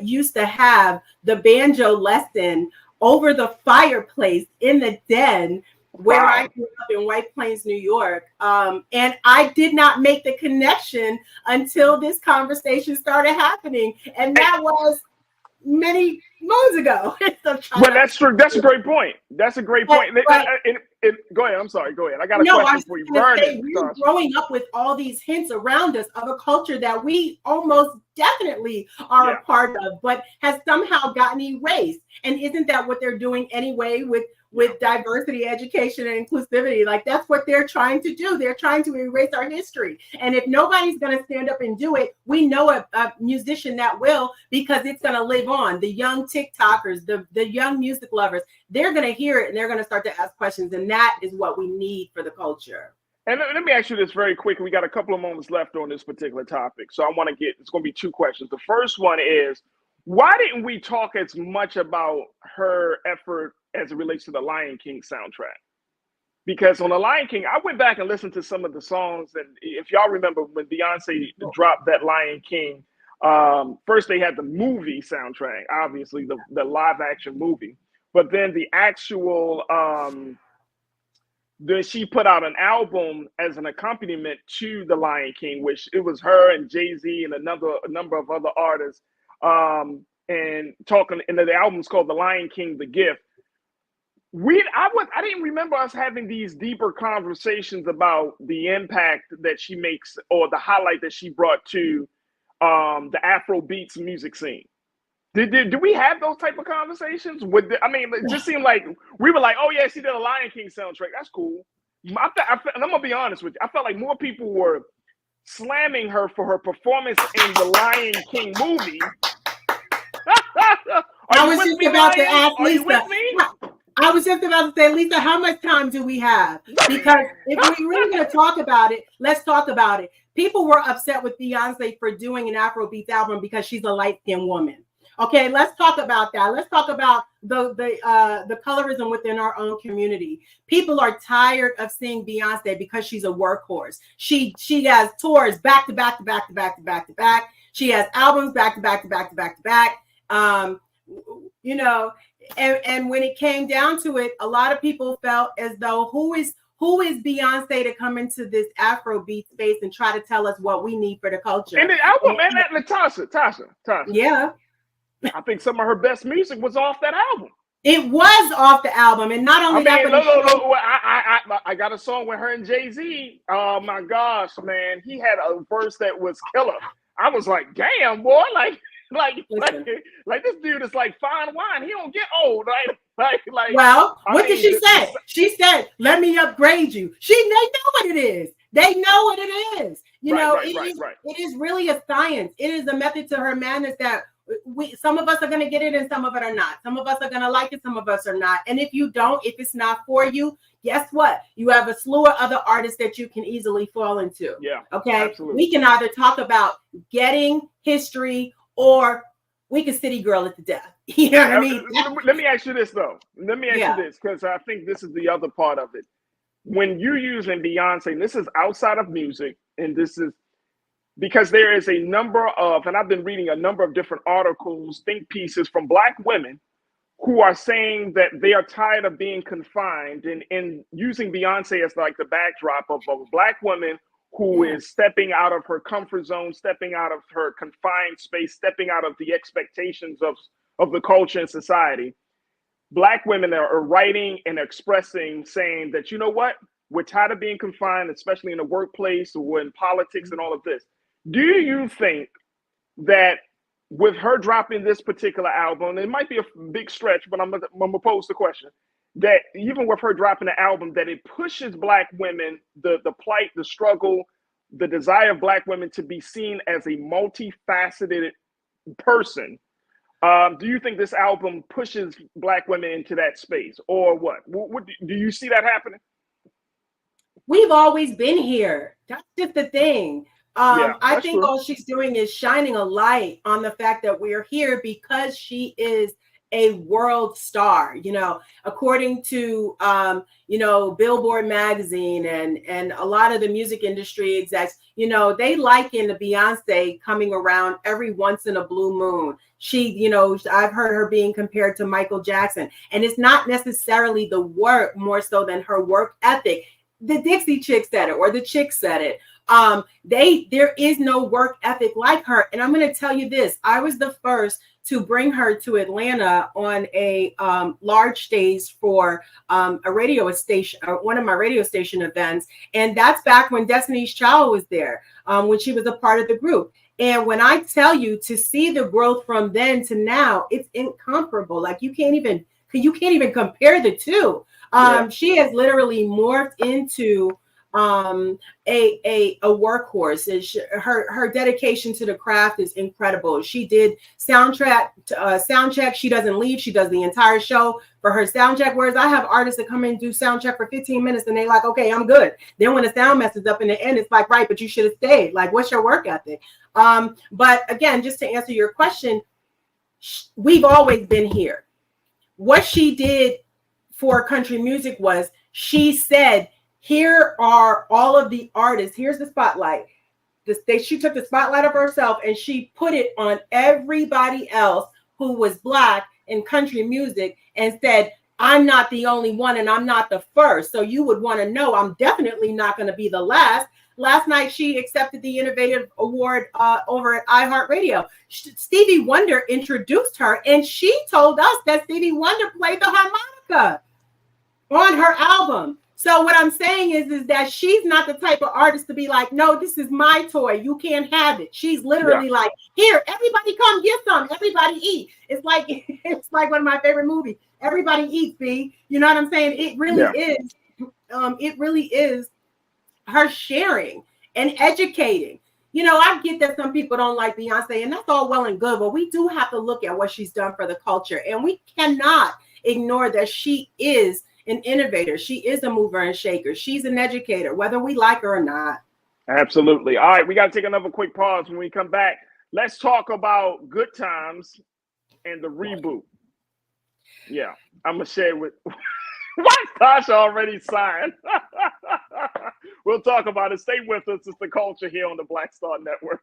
used to have the banjo lesson over the fireplace in the den where I grew up in White Plains, New York. And I did not make the connection until this conversation started happening. And that was many moons ago. Well, that's true. That's a great point. That's a great point. Go ahead. I'm sorry. Go ahead. I got a question for you. We're growing up with all these hints around us of a culture that we almost definitely are a part of, but has somehow gotten erased. And isn't that what they're doing anyway with diversity, education, and inclusivity? Like, that's what they're trying to do. They're trying to erase our history. And if nobody's going to stand up and do it, we know a musician that will, because it's going to live on. The young TikTokers, the young music lovers, they're going to hear it and they're going to start to ask questions. And that is what we need for the culture. And let me ask you this very quickly. We got a couple of moments left on this particular topic. So it's going to be two questions. The first one is, why didn't we talk as much about her effort as it relates to the Lion King soundtrack? Because on the Lion King, I went back and listened to some of the songs. And if y'all remember when Beyonce dropped that Lion King, first they had the movie soundtrack, obviously the live action movie, but then the actual, then she put out an album as an accompaniment to the Lion King, which it was her and Jay-Z and a number of other artists, and the album's called The Lion King, The Gift. I didn't remember us having these deeper conversations about the impact that she makes, or the highlight that she brought to the Afro beats music scene. Did we have those type of conversations? It just seemed like we were like, oh yeah, she did a Lion King soundtrack. That's cool. And I'm gonna be honest with you. I felt like more people were slamming her for her performance in the Lion King movie. I was just about to ask Lisa. I was just about to say, Lisa, how much time do we have? Because if we're really going to talk about it, let's talk about it. People were upset with Beyonce for doing an Afrobeats album because she's a light-skinned woman. Okay, let's talk about that. Let's talk about the colorism within our own community. People are tired of seeing Beyonce because she's a workhorse. She has tours back to back to back to back to back to back. She has albums back to back to back to back to back. And when it came down to it, a lot of people felt as though who is Beyonce to come into this Afrobeat space and try to tell us what we need for the culture? And the album, Tasha. Yeah. I think some of her best music was off that album. It was off the album, and not only that, but look, I got a song with her and Jay-Z. Oh my gosh, man, he had a verse that was killer. I was like, damn, boy, like this dude is like fine wine. He don't get old, right? Well, what did she say? She said, "Let me upgrade you." They know what it is. They know what it is. It is really a science. It is a method to her madness that some of us are going to get it and some of it are not. Some of us are going to like it, some of us are not. And if you don't, if it's not for you, guess what? You have a slew of other artists that you can easily fall into. Yeah. Okay. Absolutely. We can either talk about getting history or we can city girl it to death. You know what I mean? Let me ask you this though. Let me ask you this, because I think this is the other part of it. When you're using Beyonce, and this is outside of music, and this is because there is a number of, and I've been reading a number of different articles, think pieces from Black women who are saying that they are tired of being confined and using Beyonce as like the backdrop of a Black woman who is stepping out of her comfort zone, stepping out of her confined space, stepping out of the expectations of the culture and society. Black women are writing and expressing, saying that, you know what, we're tired of being confined, especially in the workplace or in politics and all of this. Do you think that with her dropping this particular album, it might be a big stretch, but I'm gonna pose the question, that even with her dropping the album, that it pushes Black women, the plight, the struggle, the desire of Black women to be seen as a multifaceted person? Do you think this album pushes Black women into that space, or what? What do you see that happening? We've always been here. That's just the thing. I think all she's doing is shining a light on the fact that we're here because she is a world star. According to Billboard magazine and a lot of the music industry execs, they liken the Beyonce coming around every once in a blue moon. She, I've heard her being compared to Michael Jackson, and it's not necessarily the work more so than her work ethic. The Dixie Chick said it, or the Chick said it. There is no work ethic like her. And I'm going to tell you this. I was the first to bring her to Atlanta on a large stage for a radio station, or one of my radio station events. And that's back when Destiny's Child was there, when she was a part of the group. And when I tell you, to see the growth from then to now, it's incomparable. Like you can't even compare the two. She has literally morphed into a workhorse. Her dedication to the craft is incredible. She did sound check. She doesn't leave. She does the entire show for her sound check. Whereas I have artists that come in and do sound check for 15 minutes and they like, okay, I'm good. Then when the sound messes up in the end, it's like, right, but you should have stayed. Like, what's your work ethic? But again, just to answer your question, we've always been here. What she did for country music was she said, here are all of the artists. Here's the spotlight. She took the spotlight of herself and she put it on everybody else who was Black in country music and said, I'm not the only one and I'm not the first. So you would want to know I'm definitely not going to be the last. Last night, she accepted the Innovative Award over at iHeartRadio. Stevie Wonder introduced her, and she told us that Stevie Wonder played the harmonica on her album. So what I'm saying is that she's not the type of artist to be like, no, this is my toy. You can't have it. She's literally like, here, everybody come get some. Everybody eat. It's like one of my favorite movies. Everybody eats, B. You know what I'm saying? It really is. It really is her sharing and educating. I get that some people don't like Beyonce, and that's all well and good, but we do have to look at what she's done for the culture. And we cannot ignore that she is an innovator. She is a mover and shaker. She's an educator, whether we like her or not. Absolutely. All right, we got to take another quick pause. When we come back, let's talk about Good Times and the reboot. Yeah, I'm going to share with... Why Tasha already signed? We'll talk about it. Stay with us. It's The Culture here on the Black Star Network.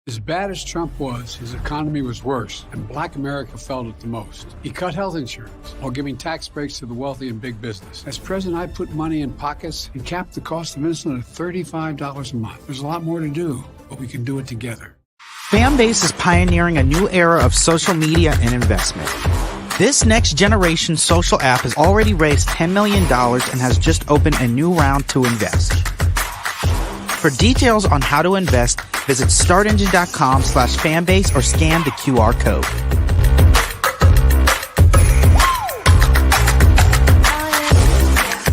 As bad as Trump was, his economy was worse, and Black America felt it the most. He cut health insurance while giving tax breaks to the wealthy and big business. As president, I put money in pockets and capped the cost of insulin at $35 a month. There's a lot more to do, but we can do it together. Fanbase is pioneering a new era of social media and investment. This next generation social app has already raised $10 million and has just opened a new round to invest. For details on how to invest, visit startengine.com/fanbase or scan the QR code.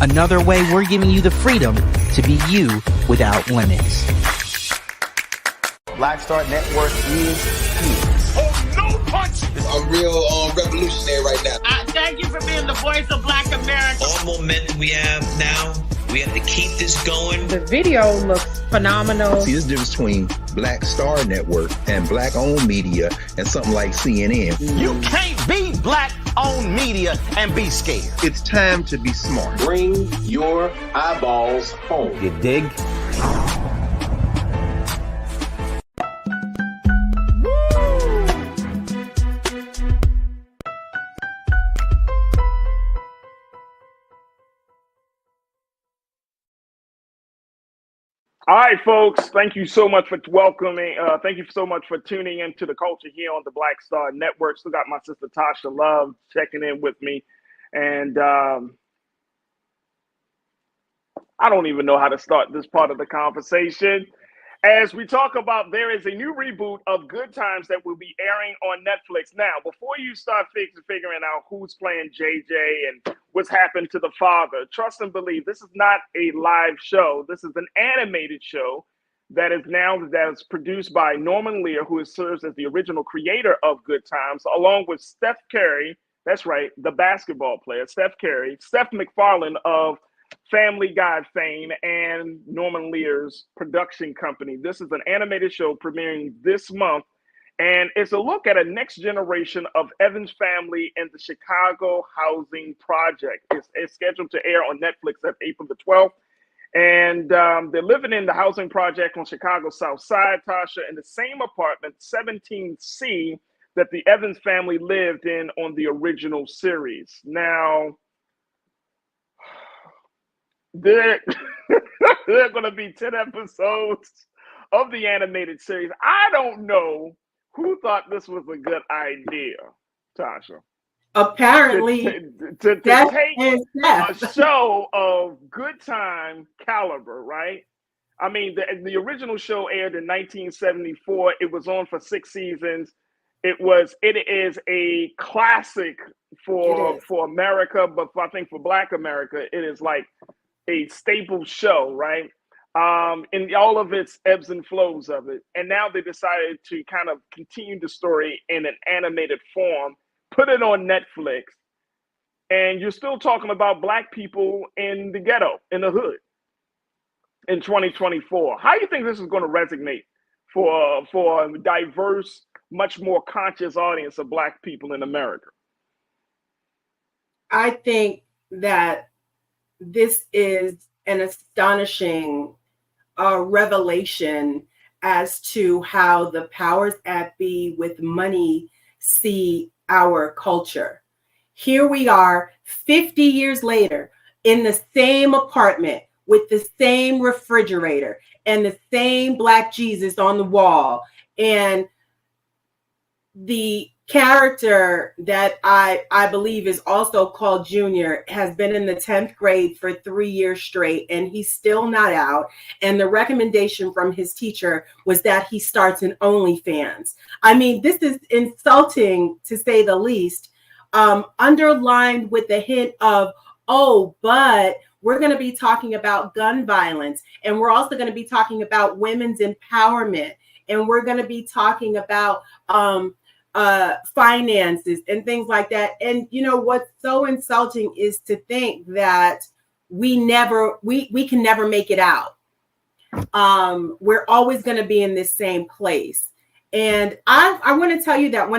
Another way we're giving you the freedom to be you without limits. Black Star Network is here. Oh, no punch! I'm real revolutionary right now. Thank you for being the voice of Black America. All momentum we have now, we have to keep this going. The video looks phenomenal. See, there's a difference between Black Star Network and black-owned media and something like CNN. You can't be black-owned media and be scared. It's time to be smart. Bring your eyeballs home. You dig? All right, folks. Thank you so much for welcoming. Thank you so much for tuning into the culture here on the Black Star Network. Still got my sister Tasha Love checking in with me, and I don't even know how to start this part of the conversation. As we talk about, there is a new reboot of Good Times that will be airing on Netflix. Now, before you start figuring out who's playing JJ and what's happened to the father, trust and believe this is not a live show. This is an animated show that is produced by Norman Lear, who serves as the original creator of Good Times, along with Steph Curry. That's right, the basketball player, Steph Curry, Steph MacFarlane of Family Guy fame, and Norman Lear's production company. This is an animated show premiering this month, and it's a look at a next generation of Evans family and the Chicago housing project. It's scheduled to air on Netflix at April the 12th, and they're living in the housing project on Chicago's South Side, Tasha, in the same apartment, 17C, that the Evans family lived in on the original series. Now, there are going to be 10 episodes of the animated series. I don't know who thought this was a good idea, Tasha. Apparently, to take a show of Good Time caliber, right? I mean, the original show aired in 1974. It was on for 6 seasons. It is a classic for America, but I think for Black America, it is like a staple show, right? In all of its ebbs and flows of it. And now they decided to kind of continue the story in an animated form, put it on Netflix, and you're still talking about Black people in the ghetto, in the hood, in 2024. How do you think this is going to resonate for a diverse, much more conscious audience of Black people in America? I think that this is an astonishing revelation as to how the powers that be with money see our culture. Here we are 50 years later in the same apartment with the same refrigerator and the same Black Jesus on the wall. And the character that I believe is also called Junior has been in the 10th grade for 3 years straight, and he's still not out. And the recommendation from his teacher was that he starts an OnlyFans. I mean, this is insulting to say the least, underlined with the hint of, oh, but we're going to be talking about gun violence, and we're also going to be talking about women's empowerment, and we're going to be talking about finances and things like that. And you know what's so insulting is to think that we can never make it out. We're always going to be in this same place. And I want to tell you that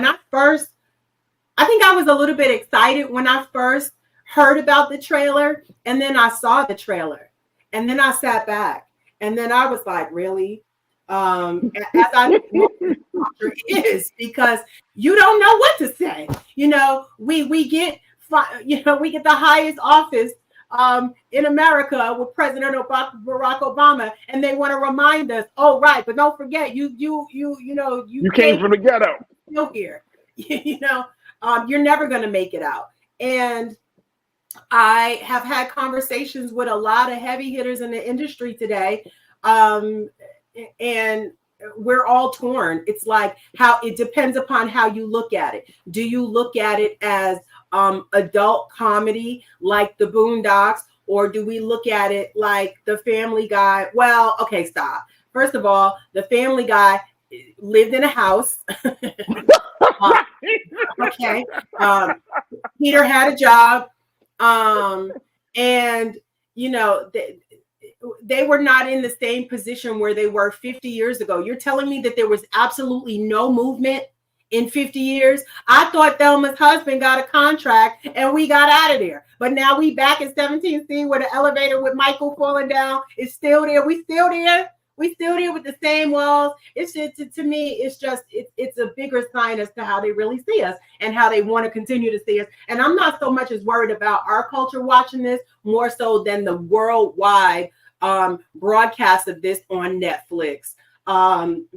I think I was a little bit excited when I first heard about the trailer, and then I saw the trailer, and then I sat back, and then I was like, really? as I is, because you don't know what to say. We get the highest office in America with President Barack Obama, and they want to remind us, oh right, but don't forget you came from the ghetto. Still here, you're never going to make it out. And I have had conversations with a lot of heavy hitters in the industry today, and we're all torn. It's like how it depends upon how you look at it. Do you look at it as adult comedy like the Boondocks, or do we look at it like the Family Guy? Well, okay, stop. First of all, the Family Guy lived in a house. Okay. Peter had a job. And they were not in the same position where they were 50 years ago. You're telling me that there was absolutely no movement in 50 years? I thought Thelma's husband got a contract and we got out of there. But now we back at 17C where the elevator with Michael falling down is still there. We still there. We still there with the same walls. It's just, to me, it's a bigger sign as to how they really see us and how they want to continue to see us. And I'm not so much as worried about our culture watching this, more so than the worldwide broadcast of this on Netflix,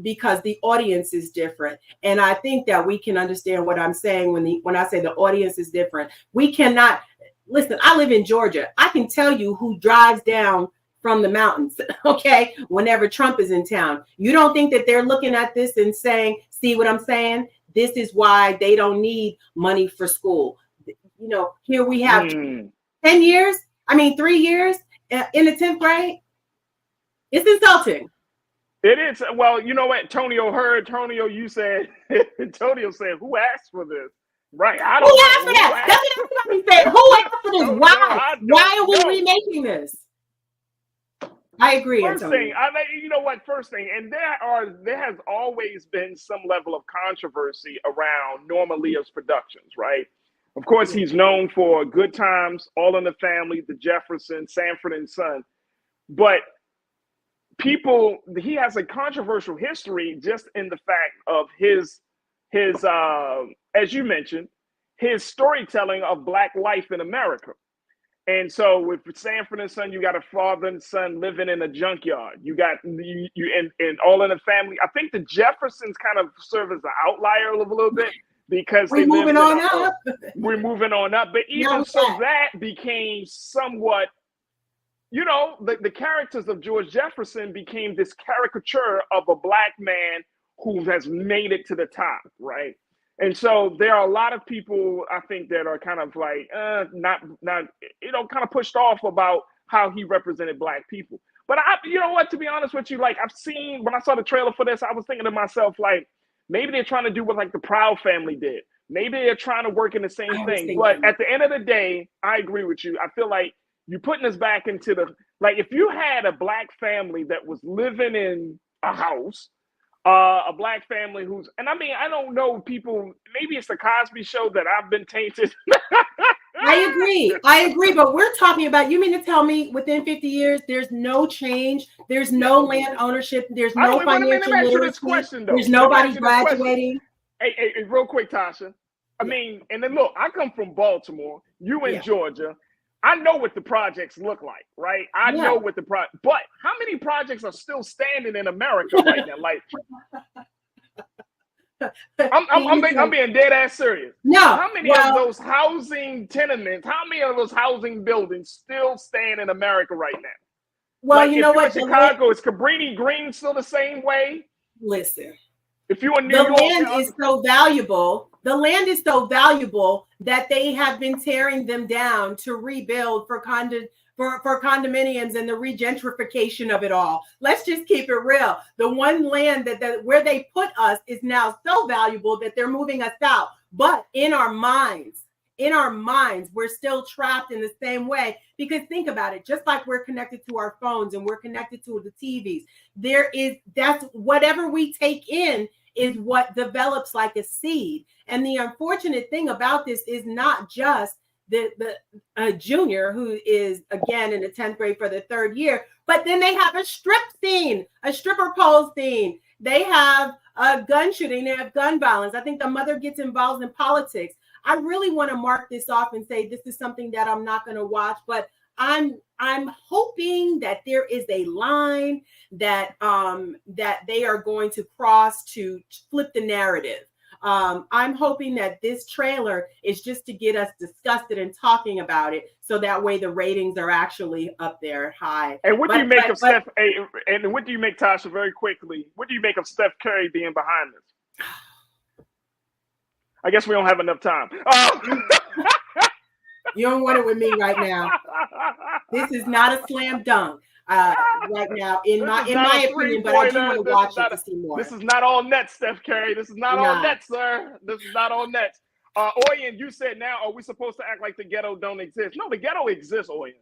because the audience is different. And I think that we can understand what I'm saying when I say the audience is different. We cannot listen. I live in Georgia. I can tell you who drives down from the mountains, okay, whenever Trump is in town. You don't think that they're looking at this and saying, see what I'm saying? This is why they don't need money for school. Here we have 3 years in the 10th grade. It's insulting. It is. Well, you know what, Antonio, you said, Antonio said, who asked for this? Right. I don't know. Who asked for that? That's what everybody said. Who asked for this? Why? Why are we remaking this? I agree. First thing, and there has always been some level of controversy around Norma Leo's productions, right? Of course, he's known for Good Times, All in the Family, The Jeffersons, Sanford and Son, but he has a controversial history just in the fact of his as you mentioned, his storytelling of Black life in America. And so with Sanford and Son, you got a father and son living in a junkyard. You got and All in the Family. I think the Jeffersons kind of serve as an outlier a little bit because we're moving on up. But even so, that became somewhat, the characters of George Jefferson became this caricature of a Black man who has made it to the top, right? And so there are a lot of people, I think, that are kind of like, not kind of pushed off about how he represented Black people. But to be honest with you, like when I saw the trailer for this, I was thinking to myself, like, maybe they're trying to do what like the Proud Family did. Maybe they're trying to work in the same thing. But at the end of the day, I agree with you. I feel like you're putting us back into if you had a Black family that was living in a house, a Black family I don't know people, maybe it's the Cosby Show that I've been tainted. I agree, but we're talking about, you mean to tell me within 50 years, there's no change, there's no land ownership, there's no financial literacy, there's nobody graduating? Hey, real quick, Tasha. I mean, and then look, I come from Baltimore, you in Georgia. I know what the projects look like, right? I know what but how many projects are still standing in America right now? Like, I'm being dead ass serious. No. How many of those housing tenements, how many of those housing buildings still stand in America right now? Well, you know what? Chicago, is Cabrini Green still the same way? Listen. If you in New York, the land is so valuable. The land is so valuable that they have been tearing them down to rebuild for condominiums and the regentrification of it all. Let's just keep it real. The one land that where they put us is now so valuable that they're moving us out. But in our minds, we're still trapped in the same way. Because think about it, just like we're connected to our phones and we're connected to the TVs, that's whatever we take in is what develops like a seed. And the unfortunate thing about this is not just the junior who is again in the 10th grade for the 3rd year. But then they have a strip scene, a stripper pole scene. They have a gun shooting. They have gun violence. I think the mother gets involved in politics. I really want to mark this off and say this is something that I'm not going to watch, but I'm hoping that there is a line that that they are going to cross to flip the narrative. I'm hoping that this trailer is just to get us disgusted and talking about it, so that way the ratings are actually up there high. And what do you make of Steph? And what do you make, Tasha? Very quickly, what do you make of Steph Curry being behind this? I guess we don't have enough time. You don't want it with me right now. This is not a slam dunk right now, in my opinion, but I do want to watch it to see more. This is not all net, Steph Curry. This is not all net, sir. This is not all net. Oyen, you said now, are we supposed to act like the ghetto don't exist? No, the ghetto exists, Oyen.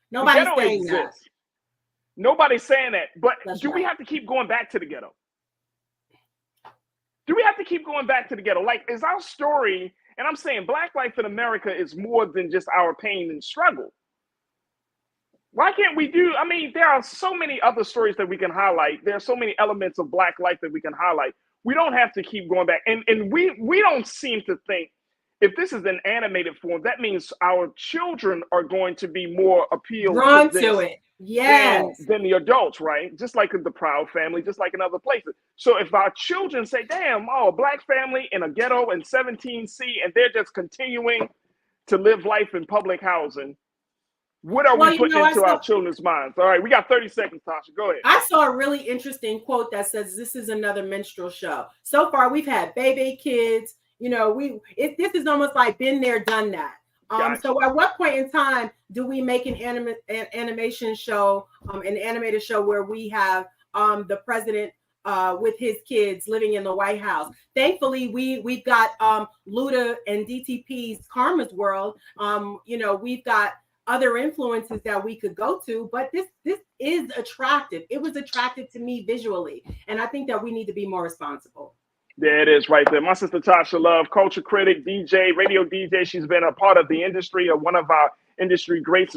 Nobody's saying that. Nobody's saying that. But That's do right. we have to keep going back to the ghetto? Do we have to keep going back to the ghetto? Like, is our story, and I'm saying Black life in America is more than just our pain and struggle. Why can't we do, I mean, there are so many other stories that we can highlight. There are so many elements of Black life that we can highlight. We don't have to keep going back. And we don't seem to think, if this is an animated form, that means our children are going to be more appealed Drawn to to this it. Yes. than the adults, right? Just like in the Proud Family, just like in other places. So if our children say, damn, a Black family in a ghetto in 17C, and they're just continuing to live life in public housing, what are we putting into our children's minds? All right, we got 30 seconds, Tasha. Go ahead. I saw a really interesting quote that says, this is another minstrel show. So far, we've had baby kids. You know, this is almost like been there, done that. So at what point in time do we make an animation show, an animated show where we have the president with his kids living in the White House? Thankfully, we've got Luda and DTP's Karma's World. You know, we've got other influences that we could go to, but this is attractive. It was attractive to me visually, and I think that we need to be more responsible. There it is right there. My sister Tasha Love, culture critic, DJ, radio DJ. She's been a part of the industry, one of our industry greats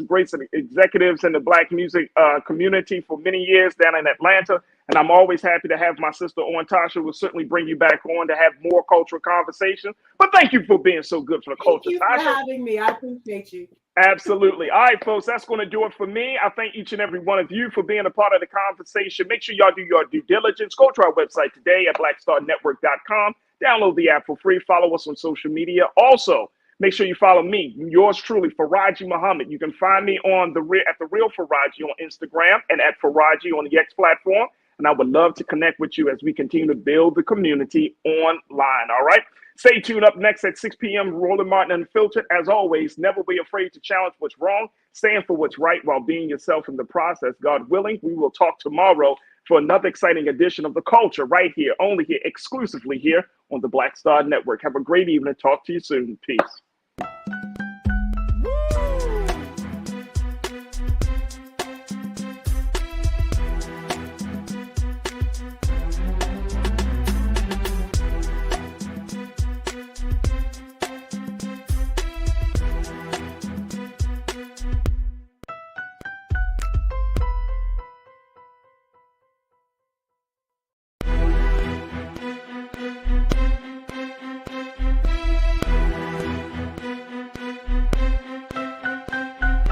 executives in the Black music community for many years down in Atlanta. And I'm always happy to have my sister on. Tasha will certainly bring you back on to have more cultural conversation. But thank you for being so good for the culture, Tasha. Thank you for having me. I appreciate you. Absolutely. All right, folks, that's going to do it for me. I thank each and every one of you for being a part of the conversation. Make sure y'all do your due diligence. Go to our website today at blackstarnetwork.com. Download the app for free. Follow us on social media. Also, make sure you follow me, yours truly, Farajii Muhammad. You can find me on at the Real Farajii on Instagram and at Farajii on the X platform. And I would love to connect with you as we continue to build the community online. All right. Stay tuned. Up next at 6 p.m. Roland Martin Unfiltered. As always, never be afraid to challenge what's wrong. Stand for what's right while being yourself in the process. God willing, we will talk tomorrow for another exciting edition of The Culture right here, only here, exclusively here on the Black Star Network. Have a great evening. Talk to you soon. Peace.